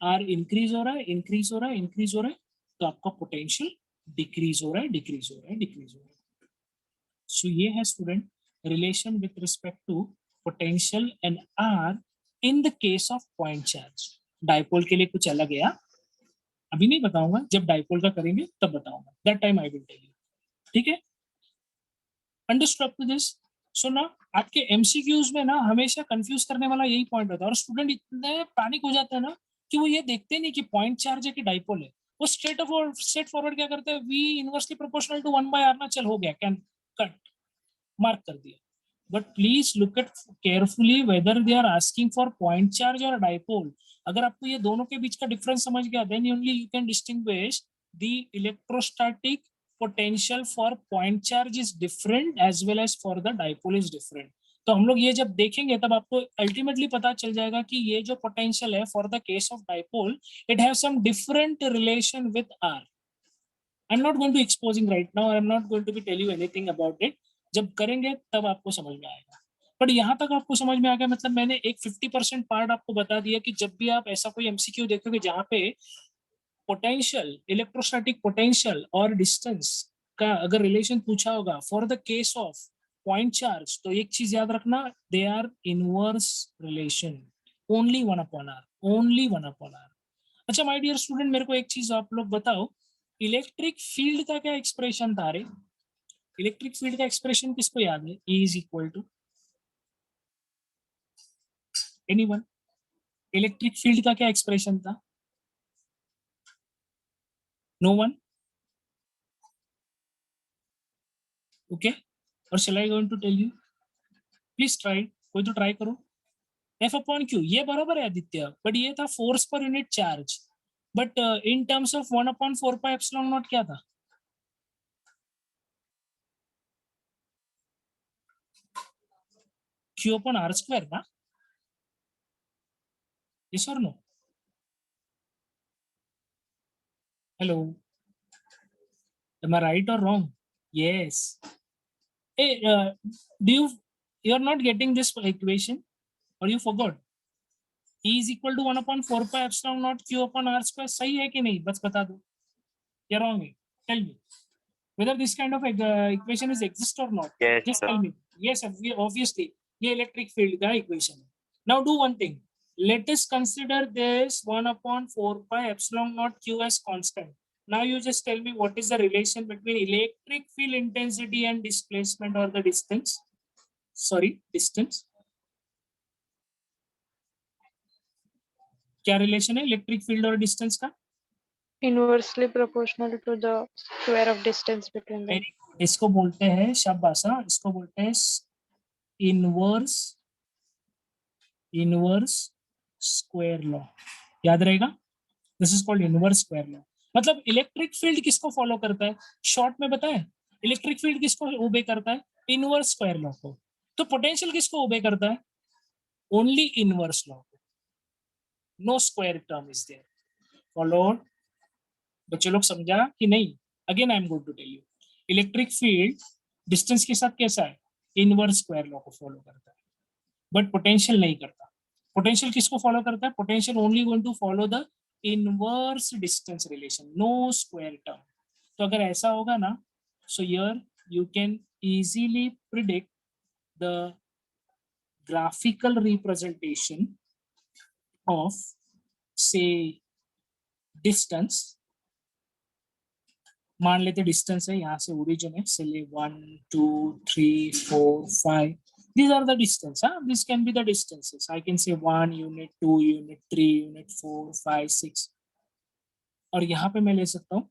R increase हो रहा है, increase हो रहा है, increase हो रहा है, तो आपका potential डिक्रीज हो रहा है, डिक्रीज हो रहा है, डिक्रीज हो रहा है। सो ये है student relation with respect to potential and R in the case of point charge. Dipole के लिए कुछ अलग है, अभी नहीं बताऊंगा, जब डाइपोल का करेंगे तब बताऊंगा, that time I will tell you. ठीक है, understood up to this? So ना आपके एमसीक्यूज में ना हमेशा कंफ्यूज करने वाला यही पॉइंट होता है, और स्टूडेंट इतने पैनिक हो जाते हैं ना कि वो ये देखते नहीं कि पॉइंट चार्ज है कि डाइपोल है। वो स्ट्रेट फॉरवर्ड क्या करते हैं, we inversely proportional to 1/r ना, चल हो गया, कैन कट, मार्क कर दिया। But please look at carefully whether they are asking for point charge और डाइपोल। अगर आपको ये दोनों के बीच का डिफरेंस समझ गया, then only you can distinguish the electrostatic potential for point charge is different as well as for the dipole is different। तो हम लोग ये जब देखेंगे तब आपको अल्टीमेटली पता चल जाएगा कि ये जो पोटेंशियल है for the case of dipole, it have some different relation with R. I am not going to exposing right now, I am not going to be tell you anything about it. जब करेंगे तब आपको समझ में आएगा। But यहाँ तक आपको समझ में आ गया, मतलब मैंने एक 50% पार्ट आपको बता दिया कि जब भी आप ऐसा कोई एमसीक्यू देखोगे जहाँ पे पोटेंशियल, इलेक्ट्रोस्टैटिक पोटेंशियल और डिस्टेंस का अगर रिलेशन पूछा होगा for the case of point charge, तो एक चीज याद रखना, they are inverse relation, only 1/r, only 1/r। अच्छा माय डियर स्टूडेंट, मेरे को एक चीज आप लोग बताओ, इलेक्ट्रिक फील्ड का क्या एक्सप्रेशन था रे? इलेक्ट्रिक फील्ड का एक्सप्रेशन किसको याद है? E is equal to anyone? Electric field का क्या एक्सप्रेशन था? No one? ओके, और shall I going to tell you? Please try, कोई तो ट्राई करो। F/Q ये बराबर है आदित्य, बट ये था फोर्स पर unit charge. But in terms of 1/4πε0 क्या था? Q/r² ना? Yes or no? Hello, am I right or wrong? Yes. Hey, you're not getting this equation, or you forgot? E is equal to 1/4πε0 Q/r², सही है कि नहीं? बस बता दो, या wrong है? Tell me whether this kind of equation is exist or not. Yes, Just sir. tell me. Yes, obviously ये electric field का equation है। Now do one thing, let us consider this 1/4πε0 Q as constant. Now you just tell me what is the relation between electric field intensity and displacement or the distance, sorry distance। क्या relation है electric field और distance का? Inversely proportional to the square of distance between them. इसको बोलते हैं शाबाशा, इसको बोलते हैं इनवर्स स्क्वायर लॉ। याद रहेगा, this is called inverse square law. मतलब इलेक्ट्रिक फील्ड किसको फॉलो करता है? शॉर्ट में बताएं, इलेक्ट्रिक फील्ड किसको ओबे करता है? इनवर्स स्क्वायर लॉ को। तो पोटेंशियल किसको ओबे करता है? ओनली इनवर्स लॉ को। No square term is there. Followed? बच्चे लोग समझा कि नहीं? Again I am going to tell you, electric field distance के साथ कैसा है? इनवर्स स्क्वायर लॉ को फॉलो करता है, बट पोटेंशियल नहीं करता। पोटेंशियल किसको फॉलो करता है? Potential only going to follow the inverse distance relation, no square term. तो अगर ऐसा होगा ना, so here you can easily predict the graphical representation of से डिस्टेंस। मान लेते डिस्टेंस है, यहाँ से ओरिजिन है, से ले 1 2 3 4 5, these are the distance, this can be the distances, I can say 1 unit, 2 unit, 3 unit, 4 5 6। और यहाँ पे मैं ले सकता हूँ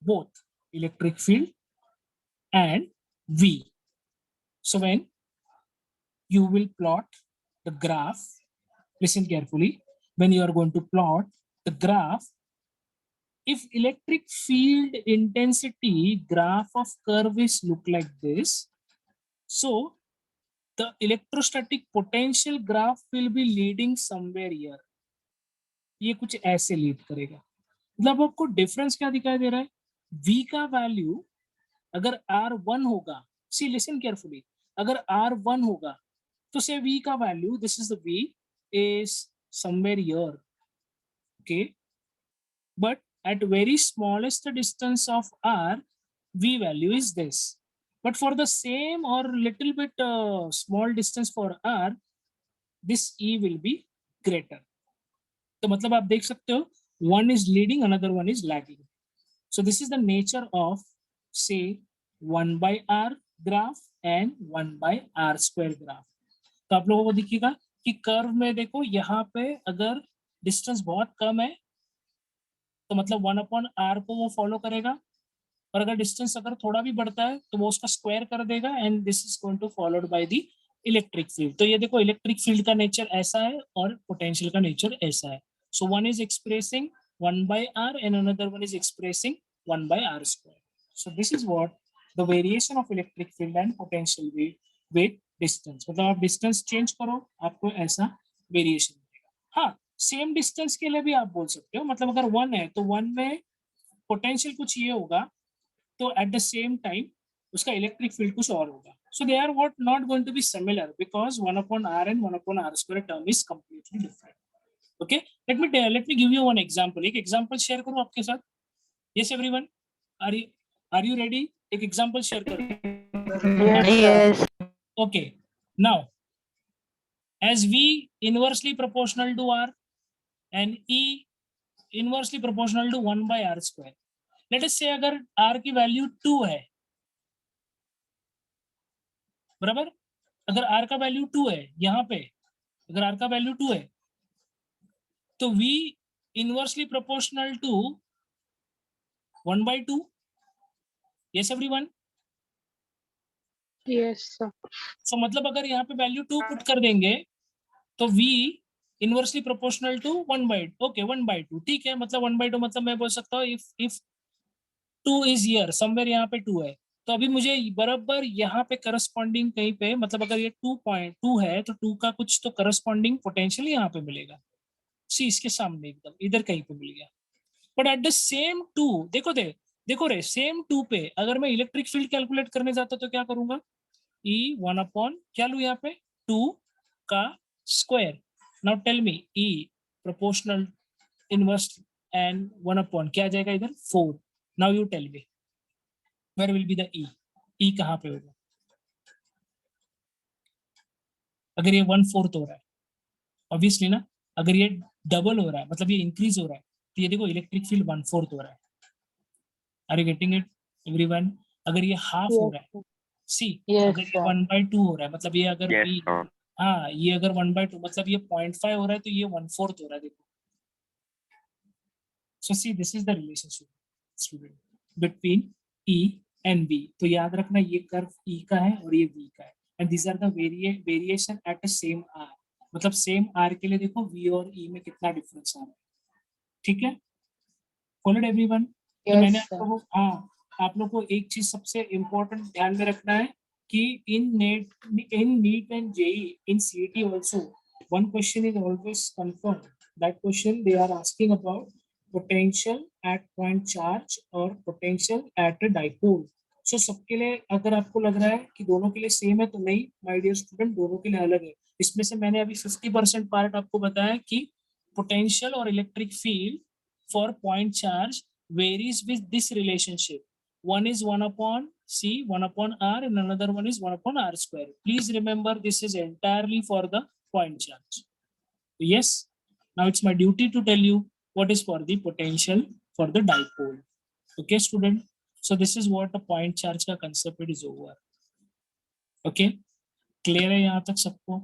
both electric field and V। So when you will plot the graph, listen carefully, when you are going to plot the graph, if electric field intensity graph of curve is look like this, so the electrostatic potential graph will be leading somewhere here। ये कुछ ऐसे lead करेगा। मतलब आपको difference क्या दिखाई दे रहा है? V का वैल्यू अगर R1 होगा, सी लिसन केयरफुली, अगर R1 होगा तो से V का value, this is the V, is somewhere here, okay, but at very smallest distance of r, v value is this. But for the same or little bit small distance for r, this e will be greater. तो मतलब आप देख सकते हो, one is leading, another one is lagging. So this is the nature of say 1 by r graph and 1 by r square graph. तो आप लोगों को दिखेगा कि कर्व में देखो यहाँ पे अगर डिस्टेंस बहुत कम है तो मतलब 1/r को वो फॉलो करेगा, और अगर डिस्टेंस अगर थोड़ा भी बढ़ता है तो वो उसका स्क्वायर कर देगा, and this is going to followed by the electric field. तो ये देखो इलेक्ट्रिक फील्ड का नेचर ऐसा है और पोटेंशियल का नेचर ऐसा है. So one is expressing 1 by r and another one is expressing 1 by r square. So this is what the variation of electric field and potential with distance. मतलब आप distance change करो आपको ऐसा variation मिलेगा. हाँ, same distance के लिए भी आप बोल सकते हो, मतलब अगर 1 है तो 1 में पोटेंशियल कुछ ये होगा तो एट द सेम टाइम उसका इलेक्ट्रिक फील्ड कुछ और होगा. So they are what not going to be similar because 1/r and 1/r square term is completely different. Okay, let me give you one example. एक example share करूँ आपके साथ. Yes everyone, are you ready? एक example share करूँ. Yes. Okay, now as v inversely proportional to r and e inversely proportional to 1 by r square. Let us say अगर r की value 2 है, बराबर, अगर r का वैल्यू 2 है यहाँ पे, अगर r का वैल्यू 2 है तो v inversely proportional to 1 by 2. Yes everyone. Yes, sir. So मतलब अगर यहाँ पे वैल्यू 2 पुट कर देंगे तो v inversely proportional to 1 by 2. Okay 1 by 2 ठीक है, मतलब 1 by 2 मतलब मैं बोल सकता हूँ इफ 2 इज हियर समवेयर, यहाँ पे 2 है तो अभी मुझे बराबर यहाँ पे करस्पॉन्डिंग कहीं पे, मतलब अगर ये 2.2 है तो 2 का कुछ तो करस्पॉन्डिंग पोटेंशियल यहाँ पे मिलेगा. सी इसके सामने एकदम इधर कहीं पे मिल गया. बट एट द सेम 2 देखो रे सेम 2 पे अगर मैं इलेक्ट्रिक फील्ड कैलकुलेट करने जाता तो क्या करूंगा, E 1 अपॉन क्या लू यहाँ पे 2 का square. Now tell me E proportional inverse and 1 upon क्या आ जाएगा इधर 4. Now you tell me where will be the E कहाँ पे होगा अगर ये 1/4 हो रहा है, ऑब्वियसली ना. अगर ये डबल हो रहा है मतलब ये इंक्रीज हो रहा है तो ये देखो इलेक्ट्रिक फील्ड 1/4 हो रहा है. Are you getting it everyone? अगर ये हाफ हो रहा है, सी अगर ये 1/2 हो रहा है मतलब ये अगर v, हाँ ये अगर 1/2 मतलब ये 0.5 हो रहा है तो ये 1/4 हो रहा है. देखो so see this is the relationship student between E and V. तो याद रखना ये कर्व E का है और ये V का है, and this are the variation at the same R. मतलब सेम R के लिए देखो V और E में कितना डिफरेंस आ रहा है. ठीक है, फॉलोड एवरीवन. तो मैंने आप लोग को एक चीज सबसे इम्पोर्टेंट ध्यान में रखना है कि in NEET and JEE in CET also one question is always confirm. That question they are asking about potential at point charge और potential at a dipole. So सबके लिए अगर आपको लग रहा है कि दोनों के लिए सेम है तो नहीं माय डियर स्टूडेंट, दोनों के लिए अलग है. इसमें से मैंने अभी 50% पार्ट आपको बताया कि पोटेंशियल और electric field for point charge varies with this relationship. One is 1 upon C, 1 upon R, and another one is 1 upon R square. Please remember this is entirely for the point charge. Yes, now it's my duty to tell you what is for the potential for the dipole. Okay, student. So this is what the point charge का concept is over. Okay, clear है यहाँ तक सबको?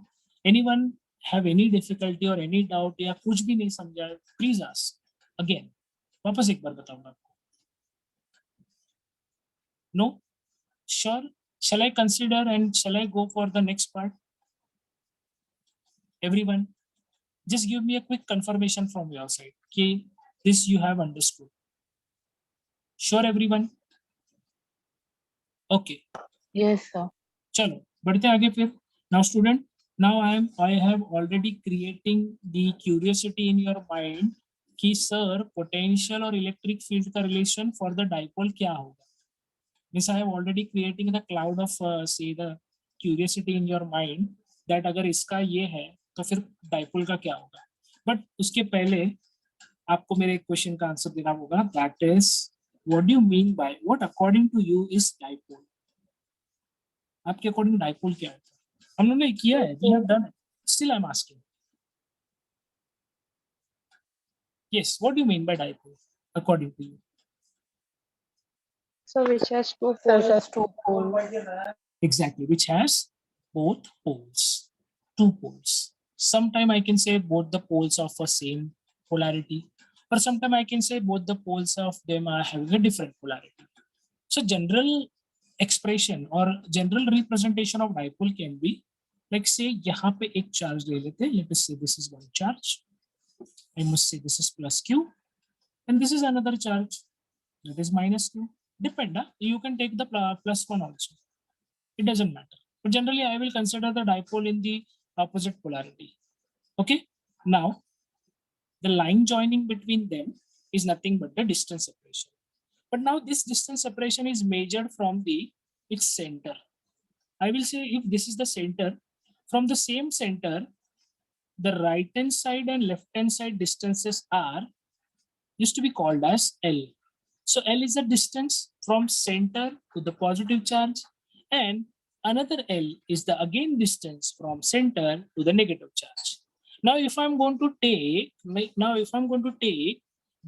Anyone have any difficulty or any doubt या कुछ भी नहीं समझा? Please ask. अगेन वापस एक बार बताऊंगा आपको. No sure? Shall I consider and shall I go for the next part? Everyone just give me a quick confirmation from your side कि this you have understood. Sure everyone? Okay Yes, sir. चलो बढ़ते आगे फिर. Now student, now I have already creating the curiosity in your mind कि sir potential और electric field का relation for the dipole क्या होगा. Means I have already creating the cloud of see the curiosity in your mind that अगर इसका ये है तो फिर डाइपोल का क्या होगा. बट उसके पहले आपको मेरे क्वेश्चन का आंसर देना होगा, that is what do you mean by what according to you is dipole. आपके अकॉर्डिंग डाइपोल क्या है? हम लोगों ने किया है, we have done it, still I am asking. Yes, what do you mean by dipole according to you? So which has two So it poles. has two poles. Exactly, which has both poles, two poles. Sometime I can say both the poles of a same polarity, or sometime I can say both the poles of them are having a different polarity. So general expression or general representation of dipole can be like, say यहाँ पे एक charge ले लेते हैं, let us say this is one charge, I must say this is plus q, and this is another charge that is minus q. Depend, you can take the plus one also, it doesn't matter, but generally I will consider the dipole in the opposite polarity. Okay, now the line joining between them is nothing but the distance separation, but now this distance separation is measured from the its center. I will say if this is the center, from the same center the right hand side and left hand side distances are used to be called as L. So L is the distance from center to the positive charge, and another L is the again distance from center to the negative charge. Now if I'm going to take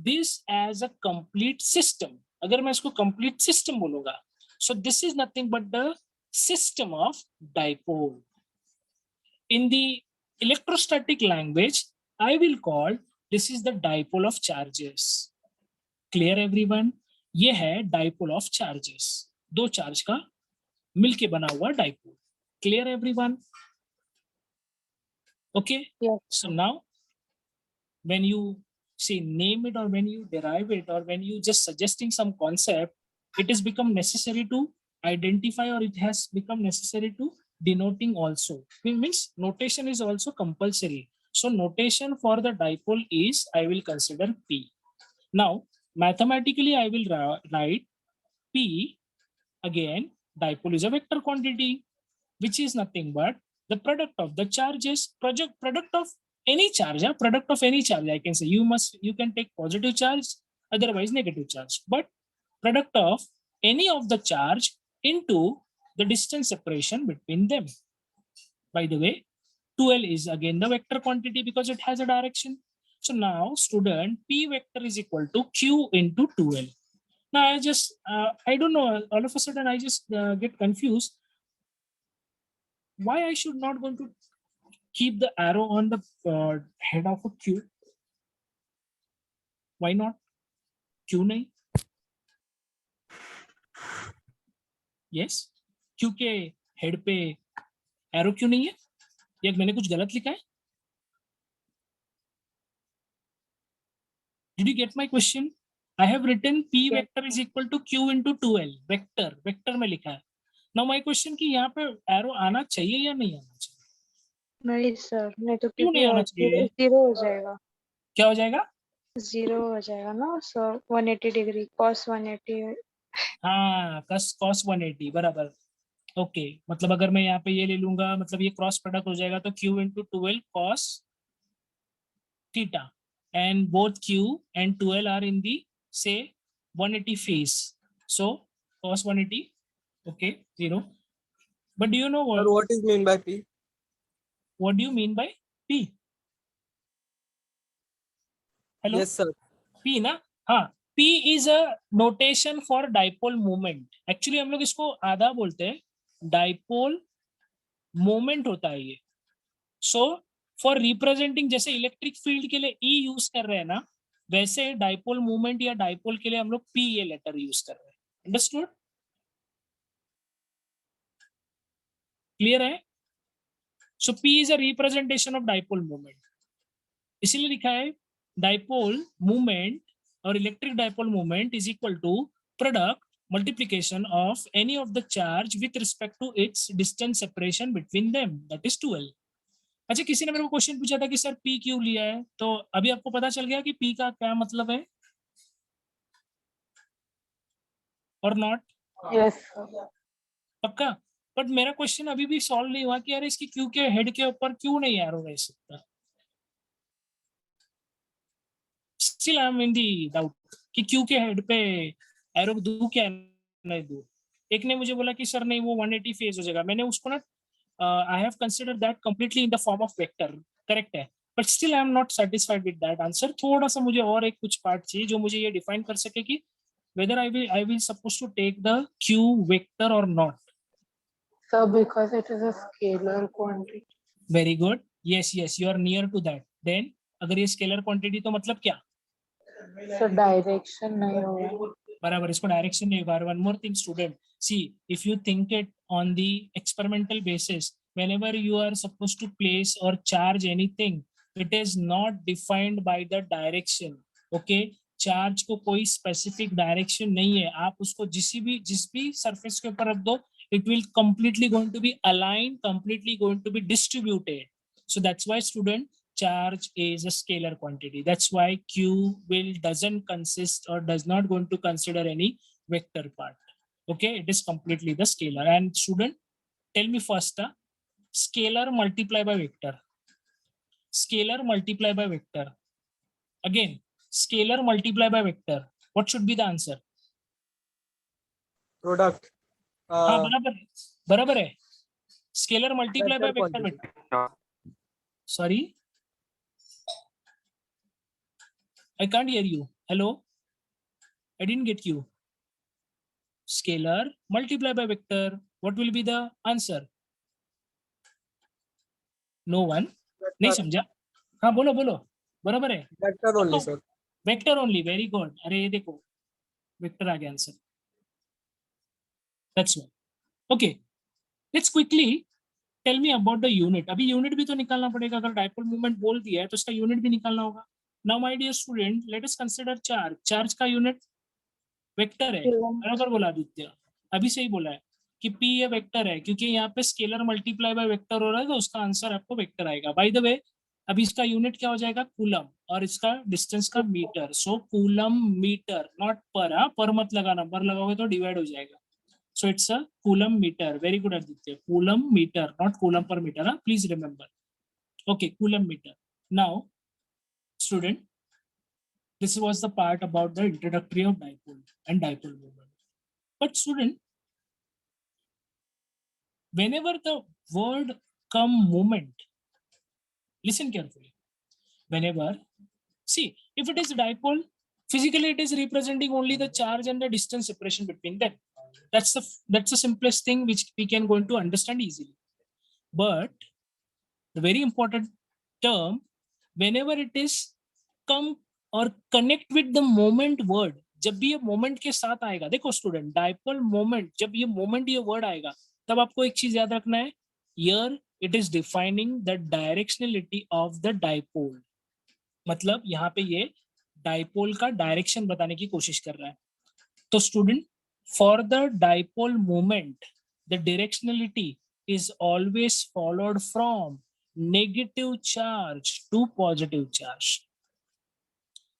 this as a complete system, अगर मैं इसको complete system बोलूँगा, so this is nothing but the system of dipole. In the electrostatic language, I will call this is the dipole of charges. Clear everyone? ये है dipole of charges, दो charge का मिलके बना हुआ dipole. Clear everyone? Okay. Yes. So now when you say name it, or when you derive it, or when you just suggesting some concept, it is become necessary to identify, or it has become necessary to denoting also. It means notation is also compulsory. So notation for the dipole is, I will consider P. Now mathematically I will write P, again dipole is a vector quantity, which is nothing but the product of the charges, product of any charge, product of any charge. I can say you can take positive charge, otherwise negative charge, but product of any of the charge into the distance separation between them. By the way, 2L is again the vector quantity because it has a direction. So now student, P vector is equal to Q into 2L. Now I just, I don't know, all of a sudden I just get confused. Why I should not going to keep the arrow on the head of a Q? Why not? Q नहीं? Yes, Q के head पे arrow क्यों नहीं है? या मैंने कुछ गलत लिखा है? Did you get my question? I have written P vector is equal to Q into 2L. Vector में लिखा है. Now my question कि यहाँ पे arrow आना चाहिए या नहीं आना चाहिए? नहीं सर, नहीं तो क्यों नहीं आना चाहिए? जीरो हो जाएगा. क्या हो जाएगा? जीरो हो जाएगा ना. सो 180 डिग्री cos 180. हाँ, cos 180 बराबर. ओके, मतलब अगर मैं यहाँ पे ये ले लूंगा, मतलब ये क्रॉस प्रोडक्ट हो जाएगा, तो Q into 12 cos theta, and both Q and 12 are in the say 180 phase. So cos 180, okay, 0. But do you know Sir, what is mean by P? what do you mean by P? Hello? Yes, sir. P ना? हाँ, P is a notation for dipole moment. Actually हम लोग इसको आधा बोलते हैं, dipole moment होता है ये. So for representing, जैसे इलेक्ट्रिक फील्ड के लिए E यूज कर रहे हैं ना, वैसे डाइपोल मूवमेंट या डाइपोल के लिए हम लोग P ये लेटर यूज कर रहे हैं. अंडरस्टूड? क्लियर है? So P is a representation of dipole movement. इसीलिए लिखा है डाइपोल मूवमेंट और electric dipole movement is equal to product multiplication of any of the charge with respect to its distance separation between them, that is 2L. अच्छा, किसी ने मेरे को question पूछा था कि सर P क्यों लिया है, तो अभी आपको पता चल गया कि P का क्या मतलब है और नॉट? Yes. पक्का? बट मेरा क्वेश्चन अभी भी सॉल्व नहीं हुआ कि यार इसकी Q के हेड के ऊपर क्यों नहीं एरो रह सकता. still I am in the doubt कि Q के हेड पे एरो दूं क्या नहीं दूं. एक ने मुझे बोला कि सर नहीं वो 180 फेज हो जाएगा. मैंने उसको ना I have considered that completely in the form of vector. Correct है. But still I am not satisfied with that answer. थोड़ा सा मुझे और एक कुछ पार्ट चाहिए जो मुझे ये डिफाइन कर सके कि whether I will supposed to take the Q vector or not. So because it is a scalar quantity. Very good. Yes, you are near to that. Then अगर ये स्केलर क्वांटिटी तो मतलब क्या? So direction नहीं होगा. बराबर, इसको direction नहीं होगा. One more thing student, see if you think it on the experimental basis, whenever you are supposed to place or charge anything, it is not defined by the direction. Okay, charge को कोई specific direction नहीं है. आप उसको जिस भी surface के ऊपर रख दो, it will completely going to be aligned, completely going to be distributed. So that's why student, charge is a scalar quantity. That's why Q will doesn't consist or does not going to consider any vector part. Okay, it is completely the scalar. And student, tell me first, scalar multiply by vector. Scalar multiply by vector. Again, scalar multiply by vector. What should be the answer? Product. हाँ बराबर है. Scalar multiply by Vector vector. quantity. Sorry, I can't hear you. Hello, I didn't get you. Scalar multiply by vector. What will be the answer? No one. नहीं समझा. हाँ बोलो बराबर है. Vector only, sir. Vector only. Very good. अरे ये देखो, vector आ गया answer. That's one. Okay, let's quickly tell me about the unit. अभी यूनिट भी तो निकालना पड़ेगा. अगर डाइपोल मूवमेंट बोल दिया है तो उसका यूनिट भी निकालना होगा. Now my dear student, let us consider charge. Charge का यूनिट वेक्टर है. बराबर बोला आदित्य, अभी सही बोला है कि P ये वेक्टर है, क्योंकि यहाँ पे स्केलर मल्टीप्लाई बाय वेक्टर हो रहा है तो उसका आंसर आपको वेक्टर आएगा. बाय द वे, अभी इसका यूनिट क्या हो जाएगा? कूलम, और इसका डिस्टेंस का metre. So coulomb metre, not per. Per मत लगाना, पर लगाओगे तो डिवाइड हो जाएगा. So it's a coulomb meter. Very good, Aditya. Coulomb meter, not coulomb per meter. Huh? Please remember. Okay, coulomb meter. Now, student, this was the part about the introductory of dipole and dipole moment. But student, whenever the word come moment, listen carefully. Whenever, see, if it is dipole, physically it is representing only the charge and the distance separation between them. That's the simplest thing which we can going to understand easily. But the very important term, whenever it is come or connect with the moment word, जब भी ये moment के साथ आएगा, देखो student, dipole moment, जब ये moment ये word आएगा, तब आपको एक चीज याद रखना है. Here it is defining the directionality of the dipole. मतलब यहाँ पे ये dipole का direction बताने की कोशिश कर रहा है. तो student, for the dipole moment, the directionality is always followed from negative charge to positive charge.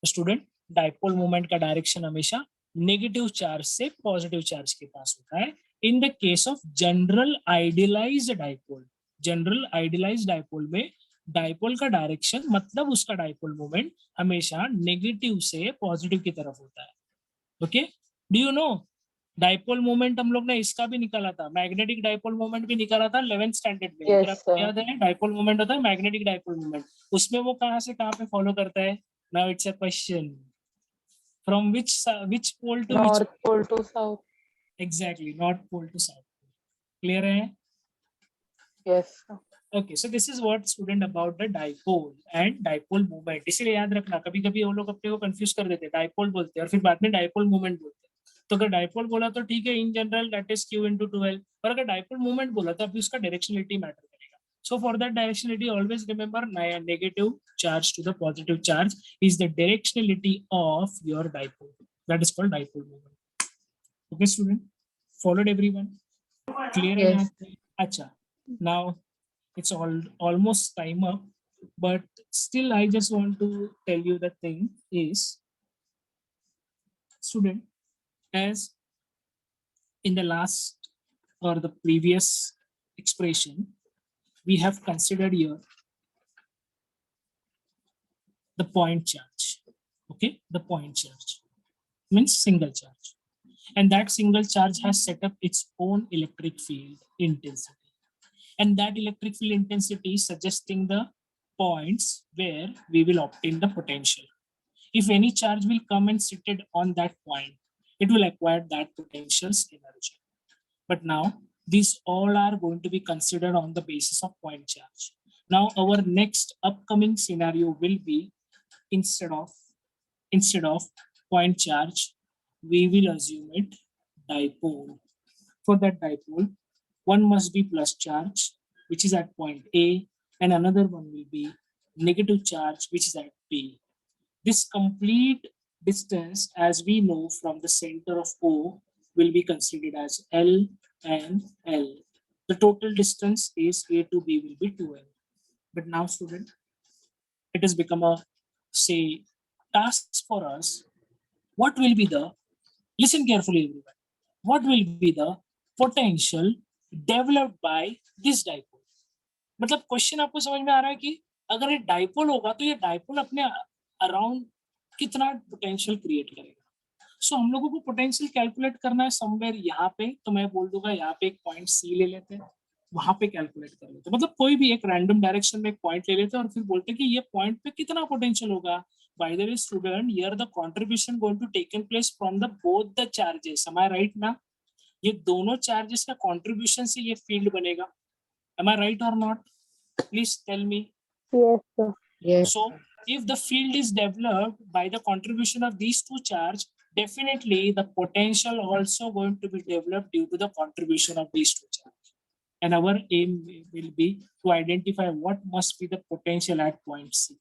Student, dipole moment का direction हमेशा negative charge से positive charge के पास होता है. In the case of general idealized dipole में dipole का direction मतलब उसका डाइपोल मोमेंट हमेशा नेगेटिव से पॉजिटिव की तरफ होता है. Okay, do you know dipole moment हम लोग ने इसका भी निकाला था, मैग्नेटिक डाइपोल मोमेंट भी निकाला था 11th स्टैंडर्ड में. Yes, अगर आपको याद है, डाइपोल मोमेंट होता है मैग्नेटिक डाइपोल मोमेंट. उसमें वो कहाँ से कहाँ पे फॉलो करता है? Now it's a question, from which pole to which? North pole to south. Exactly, north pole to south. Clear है? Yes, sir. Okay, so this is what student about the dipole and dipole moment. इसलिए याद रखना, कभी कभी वो लोग अपने को कंफ्यूज कर देते हैं, डाइपोल बोलते हैं और फिर बाद में डाइपोल मोमेंट बोलते हैं. तो अगर डाइपोल बोला तो ठीक है, in general that is Q into 12, पर अगर डाइपोल मोमेंट बोला तो अभी उसका डायरेक्शनलिटी मैटर करेगा. So for that directionality, always remember negative charge to the positive charge is the directionality of your dipole. That is called dipole moment. Okay, student, followed everyone? Clear? Yes. Acha. Now it's almost time up, but still I just want to tell you the thing is, student, as in the last or the previous expression, we have considered here the point charge. Okay, the point charge means single charge. And that single charge has set up its own electric field intensity. And that electric field intensity is suggesting the points where we will obtain the potential. If any charge will come and sit it on that point, it will acquire that potential's energy. But now these all are going to be considered on the basis of point charge. Now our next upcoming scenario will be instead of point charge, we will assume it dipole. For that dipole, one must be plus charge, which is at point A, and another one will be negative charge, which is at B. This complete distance, as we know from the center of O, will be considered as L and L. The total distance is A to B will be 2L. But now, student, it has become a, say, task for us. What will be the, listen carefully everyone, what will be the potential developed by this dipole? मतलब question आपको समझ में आ रहा है कि अगर ये dipole होगा तो ये डाइपोल अपने अराउंड कितना पोटेंशियल क्रिएट करेगा. सो हम लोगों को पोटेंशियल कैलकुलेट करना है समवेयर यहाँ पे, तो मैं बोल दूंगा यहाँ पे एक पॉइंट सी ले लेते हैं, वहां पे कैलकुलेट कर लेते हैं. मतलब कोई भी एक रैंडम डायरेक्शन में एक पॉइंट ले लेते हैं और फिर बोलते हैं कि ये पॉइंट पे कितना पोटेंशियल होगा. By the way student, here the contribution going to taken place from the both the charges. Am I right ना? ये दोनों चार्जेस का कंट्रीब्यूशन से ये फील्ड बनेगा. एम आई राइट और not? Please tell me. Yes, sir. Yes. So if the field is developed by the contribution of these two charge, definitely the potential also going to be developed due to the contribution of these two charge. And our aim will be to identify what must be the potential at point C.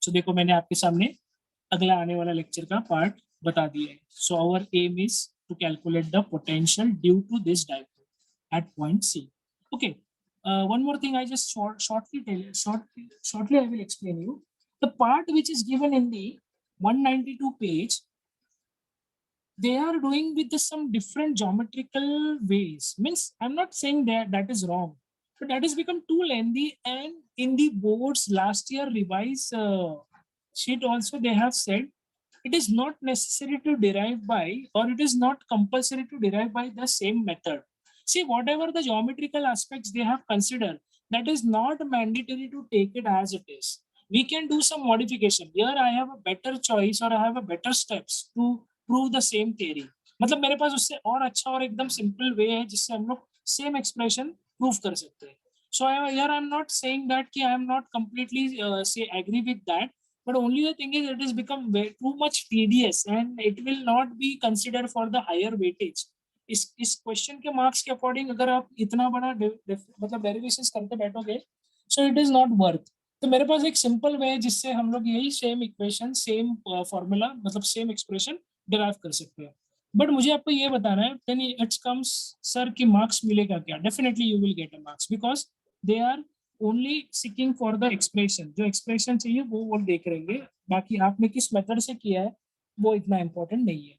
So देखो मैंने आपके सामने अगला आने वाला lecture का part बता दिया है. So our aim is to calculate the potential due to this dipole at point C. Okay. One more thing, I just shortly I will explain you the part which is given in the 192 page. They are doing with some different geometrical ways. Means I'm not saying that is wrong, but that has become too lengthy. And in the board's last year revise sheet also they have said it is not necessary to derive by, or it is not compulsory to derive by the same method. See, whatever the geometrical aspects they have considered, that is not mandatory to take it as it is. We can do some modification. Here I have a better choice or I have a better steps to prove the same theory. मतलब मेरे पास उससे और अच्छा और एकदम simple way है जिससे हम लोग सेम एक्सप्रेशन प्रूव कर सकते हैं. So here I am not saying that कि I am not completely say agree with that, but only the thing is it has become too much tedious and it will not be considered for the higher weightage. इस question के marks के according अगर आप इतना बड़ा मतलब derivations करते बैठोगे, so it is not worth. तो मेरे पास एक सिंपल वे है जिससे हम लोग यही सेम इक्वेशन, सेम फॉर्मूला, मतलब सेम एक्सप्रेशन डिराइव कर सकते हैं. बट मुझे आपको ये बताना है देन इट्स कम्स सर कि मार्क्स मिलेगा क्या? Definitely you will get a marks because they are only seeking for the expression. जो एक्सप्रेशन चाहिए वो देख रहेंगे, बाकी आपने किस मेथड से किया है वो इतना इंपॉर्टेंट नहीं है.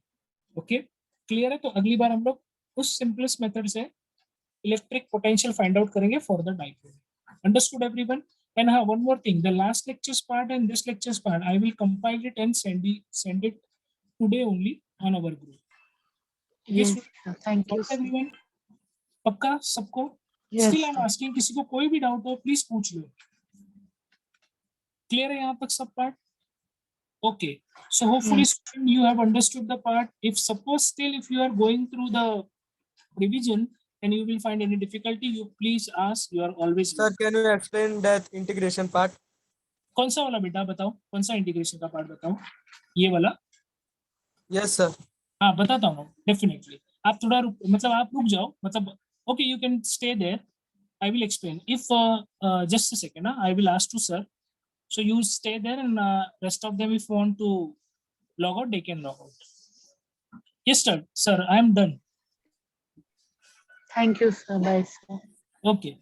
ओके, क्लियर है? तो अगली बार हम लोग उस सिंपलेस्ट मेथड से इलेक्ट्रिक पोटेंशियल फाइंड आउट करेंगे for the dipole. Understood everyone? And one more thing, the last lectures part and this lectures part, I will compile it and send it today only on our group. Yes, sir. Thank you, Got sir. everyone? पक्का सबको? Yes, Still I'm sir. asking, किसी को कोई भी doubt हो please पूछ लो. Clear है यहाँ तक सब part? Okay, so hopefully you have understood the part. If suppose still if you are going through the revision and you will find any difficulty, you please ask. You are always Sir, can you explain that integration part? कौन सा वाला बेटा बताओ, कौन सा integration का part बताओ? ये वाला? Yes, sir. हाँ बताता हूँ डेफिनेटली. आप थोड़ा मतलब आप रुक जाओ, मतलब okay you can stay there. I will explain. If just a second, I will ask to sir. So you stay there and rest of them if want to log out, they can log out. Yes, sir, I am done. Thank you, sir. Bye, sir. Okay.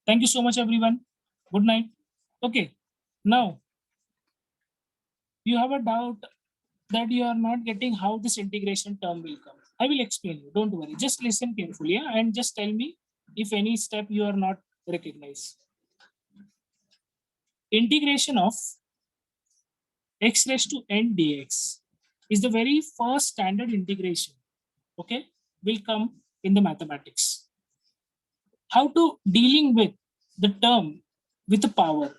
Thank you so much, everyone. Good night. Okay. Now, you have a doubt that you are not getting how this integration term will come. I will explain you. Don't worry. Just listen carefully, yeah? And just tell me if any step you are not recognized. Integration of x raised to n dx is the very first standard integration, okay, will come in the mathematics. How to dealing with the term with the power?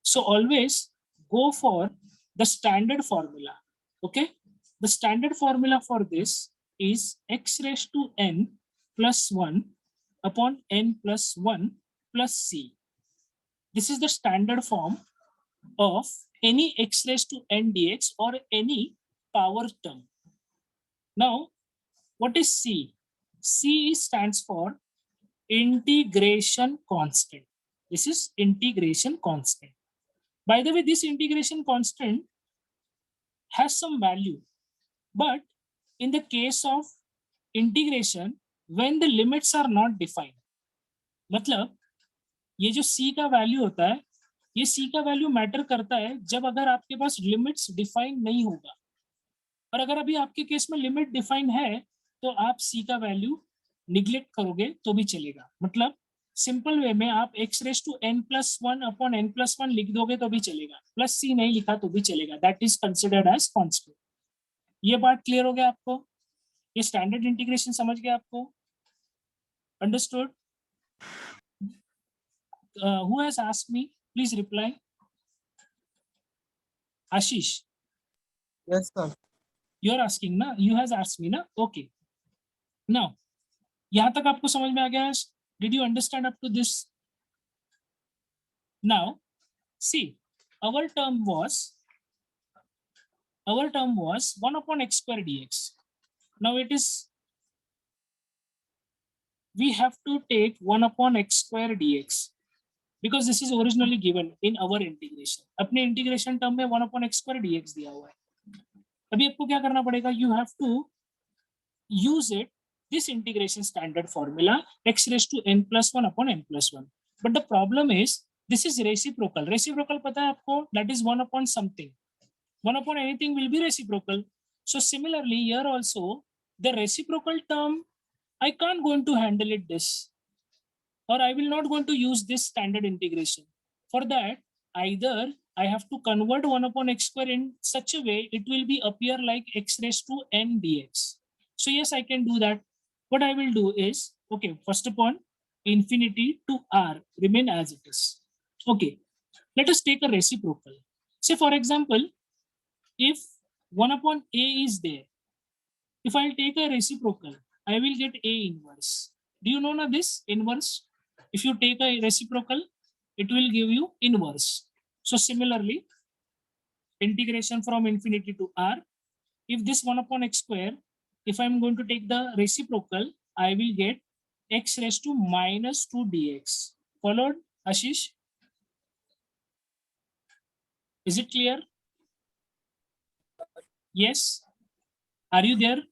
So always go for the standard formula, okay? The standard formula for this is x raised to n plus 1 upon n plus 1 plus c. This is the standard form of any x raised to n dx or any power term. Now, what is c? C stands for integration constant. This is integration constant. By the way, this integration constant has some value, but in the case of integration, when the limits are not defined, मतलब ये जो c का value होता है, ये c का value matter करता है जब अगर आपके पास लिमिट्स डिफाइन नहीं होगा, और अगर अभी आपके केस में लिमिट डिफाइन है तो आप c का वैल्यू निग्लेक्ट करोगे तो भी चलेगा. मतलब सिंपल वे में आप x raise to n plus 1 upon n plus 1 लिख दोगे तो भी चलेगा, प्लस c नहीं लिखा तो भी चलेगा. That is considered as constant. ये बात क्लियर हो गया आपको? ये स्टैंडर्ड इंटीग्रेशन समझ गया आपको? Understood? Who has asked me? Please reply. Ashish, Yes, sir. you are asking ना? You has asked me ना? Okay. Now, यहाँ तक आपको समझ में आ गया? Did you understand up to this? Now, see, our term was 1 upon x square dx. Now it is, we have to take 1 upon x square dx because this is originally given in our integration. अपने integration term में 1 upon x square dx दिया हुआ है. अभी आपको क्या करना पड़ेगा? You have to use it, this integration standard formula, x raised to n plus 1 upon n plus 1. But the problem is, this is reciprocal. Reciprocal पता है आपको? That is 1 upon something. 1 upon anything will be reciprocal. So similarly, here also, the reciprocal term, I can't going to handle it this, or I will not going to use this standard integration. For that, either I have to convert 1 upon x square in such a way, it will be appear like x raised to n dx. So yes, I can do that. What I will do is, okay, first upon infinity to r remain as it is. Okay, let us take a reciprocal. Say for example, if 1 upon a is there, if I'll take a reciprocal, I will get a inverse. Do you know now this inverse? If you take a reciprocal, it will give you inverse. So similarly, integration from infinity to r, if this 1 upon x square, if I'm going to take the reciprocal, I will get x raised to minus 2 dx. Followed, Ashish? Is it clear? Yes? Are you there?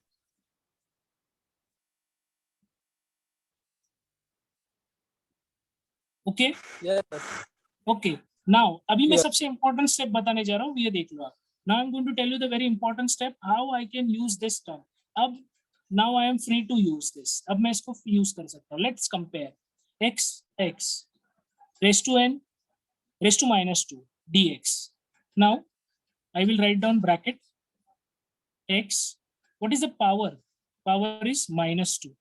Okay? Yes, sir. Okay. Now, अभी मैं Yeah. सबसे important step बताने जा रहा हूँ, ये देख लो आप. Now I'm going to tell you the very important step how I can use this term. अब now I am free to use this. अब मैं इसको use कर सकता हूँ. Let's compare x raised to n raised to minus 2 dx. Now I will write down bracket x. What is the power? Power is minus 2.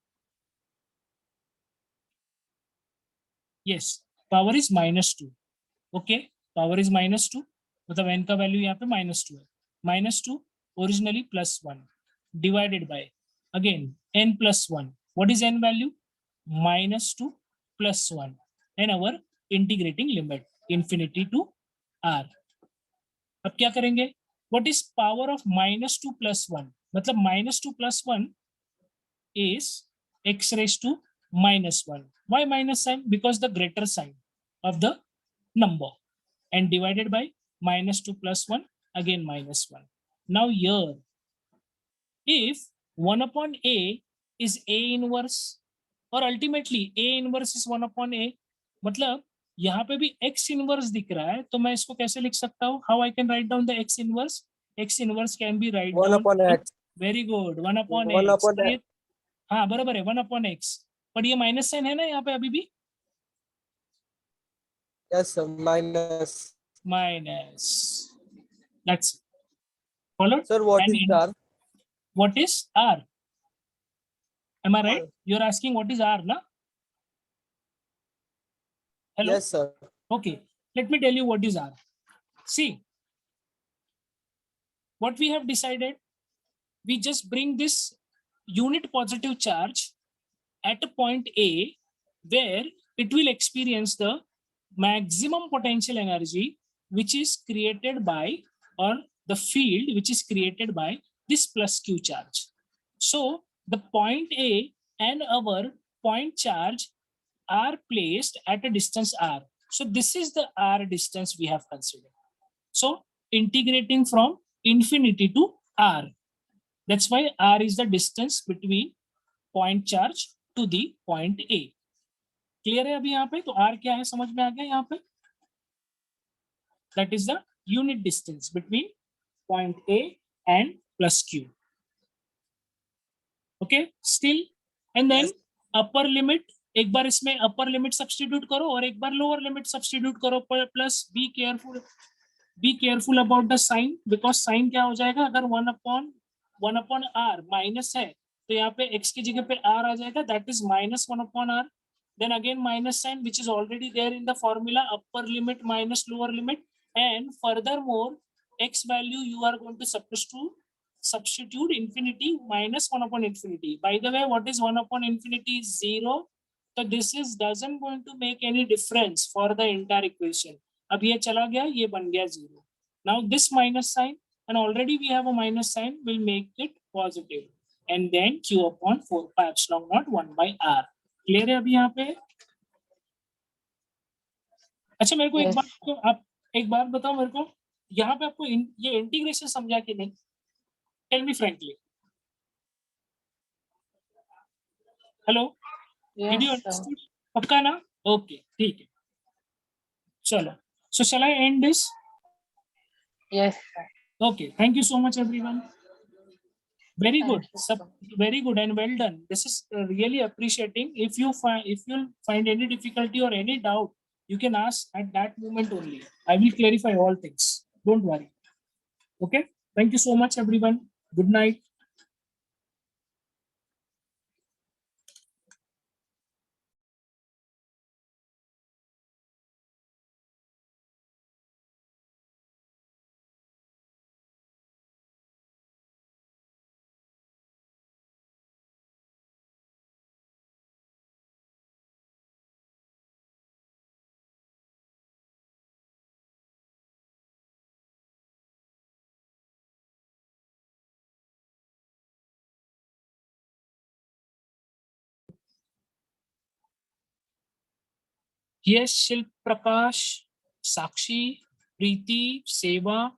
Yes, power is minus 2. Okay, power is minus 2. मतलब n का value यहाँ पे minus 2 है. Minus 2 originally plus 1 divided by again n plus 1. What is n value? Minus 2 plus 1 and our integrating limit infinity to r. अब क्या करेंगे? What is power of minus 2 plus 1? मतलब minus 2 plus 1 is x raised to minus 1. Why minus sign? Because the greater sign of the number, and divided by minus 2 plus 1, again minus 1. Now here, if 1 upon a is a inverse, or ultimately a inverse is 1 upon a, मतलब यहाँ पे भी x inverse दिख रहा है, तो मैं इसको कैसे लिख सकता हूँ? How I can write down the x inverse? X inverse can be write 1 down. upon x. Very good. 1 upon 1 x. upon पर x. ये- हाँ बराबर है 1 upon x. पर ये माइनस साइन है ना यहाँ पे अभी भी? Yes, sir. Minus. Minus. That's it. Followed? Sir, what And is R? what is R? Am I right? R. You're asking what is R, na? Hello? Yes, sir. Okay. Let me tell you what is R. See, what we have decided, we just bring this unit positive charge at a point A where it will experience the maximum potential energy which is created by, or the field which is created by this plus Q charge. So the point A and our point charge are placed at a distance R. So this is the R distance we have considered. So integrating from infinity to R. That's why R is the distance between point charge to the point A. Clear है अभी यहाँ पे? तो R क्या है समझ में आ गया यहाँ पे? That is the unit distance between point A and plus Q. Okay, still, and then Yes. upper limit, एक बार इसमें upper limit substitute करो और एक बार lower limit substitute करो, plus be careful about the sign, because sign क्या हो जाएगा, अगर 1 upon R minus है तो यहाँ पे x की जगह पे R आ जाएगा, that is minus 1 upon R. Then again minus sign which is already there in the formula, upper limit minus lower limit, and furthermore x value you are going to substitute infinity minus 1 upon infinity. By the way, what is 1 upon infinity is 0. So this is doesn't going to make any difference for the entire equation. अब ये चला गया, ये बन गया 0. Now this minus sign, and already we have a minus sign, will make it positive. And then q upon 4 pi epsilon naught 1 by r. Clear है अभी यहाँ पे? अच्छा मेरे को एक Yes. बात तो आप एक बात बताओ मेरे को, यहाँ पे आपको ये इंटीग्रेशन समझा कि नहीं? Tell me frankly. Hello, did you Yes, sir. Understood? पक्का ना? ओके, ठीक है. चलो, so shall I end this? Yes, sir. Okay, thank you so much everyone. Very Thank good, you, sir. very good and well done. This is really appreciating. If you find any difficulty or any doubt, you can ask at that moment only. I will clarify all things. Don't worry. Okay. Thank you so much, everyone. Good night. Yes, Shilp Prakash, Sakshi, Preeti, Seva,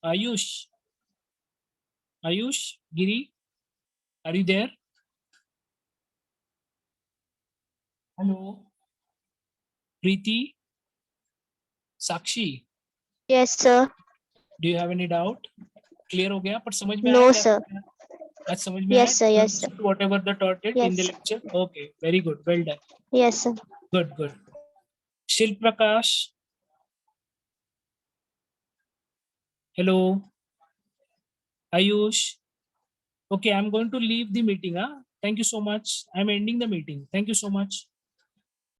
Ayush. Ayush, Giri, are you there? Hello. Preeti, Sakshi, Yes, sir. do you have any doubt? Clear हो गया? पर समझ में No, आया sir. क्या? आज समझ में Yes, sir. आया? Yes, sir. Whatever the taught it in the Yes. lecture. Okay, very good. Well done. Yes, sir. Good, good. Shilp Prakash. Hello. Ayush. Okay, I'm going to leave the meeting. Huh? Thank you so much. I'm ending the meeting. Thank you so much.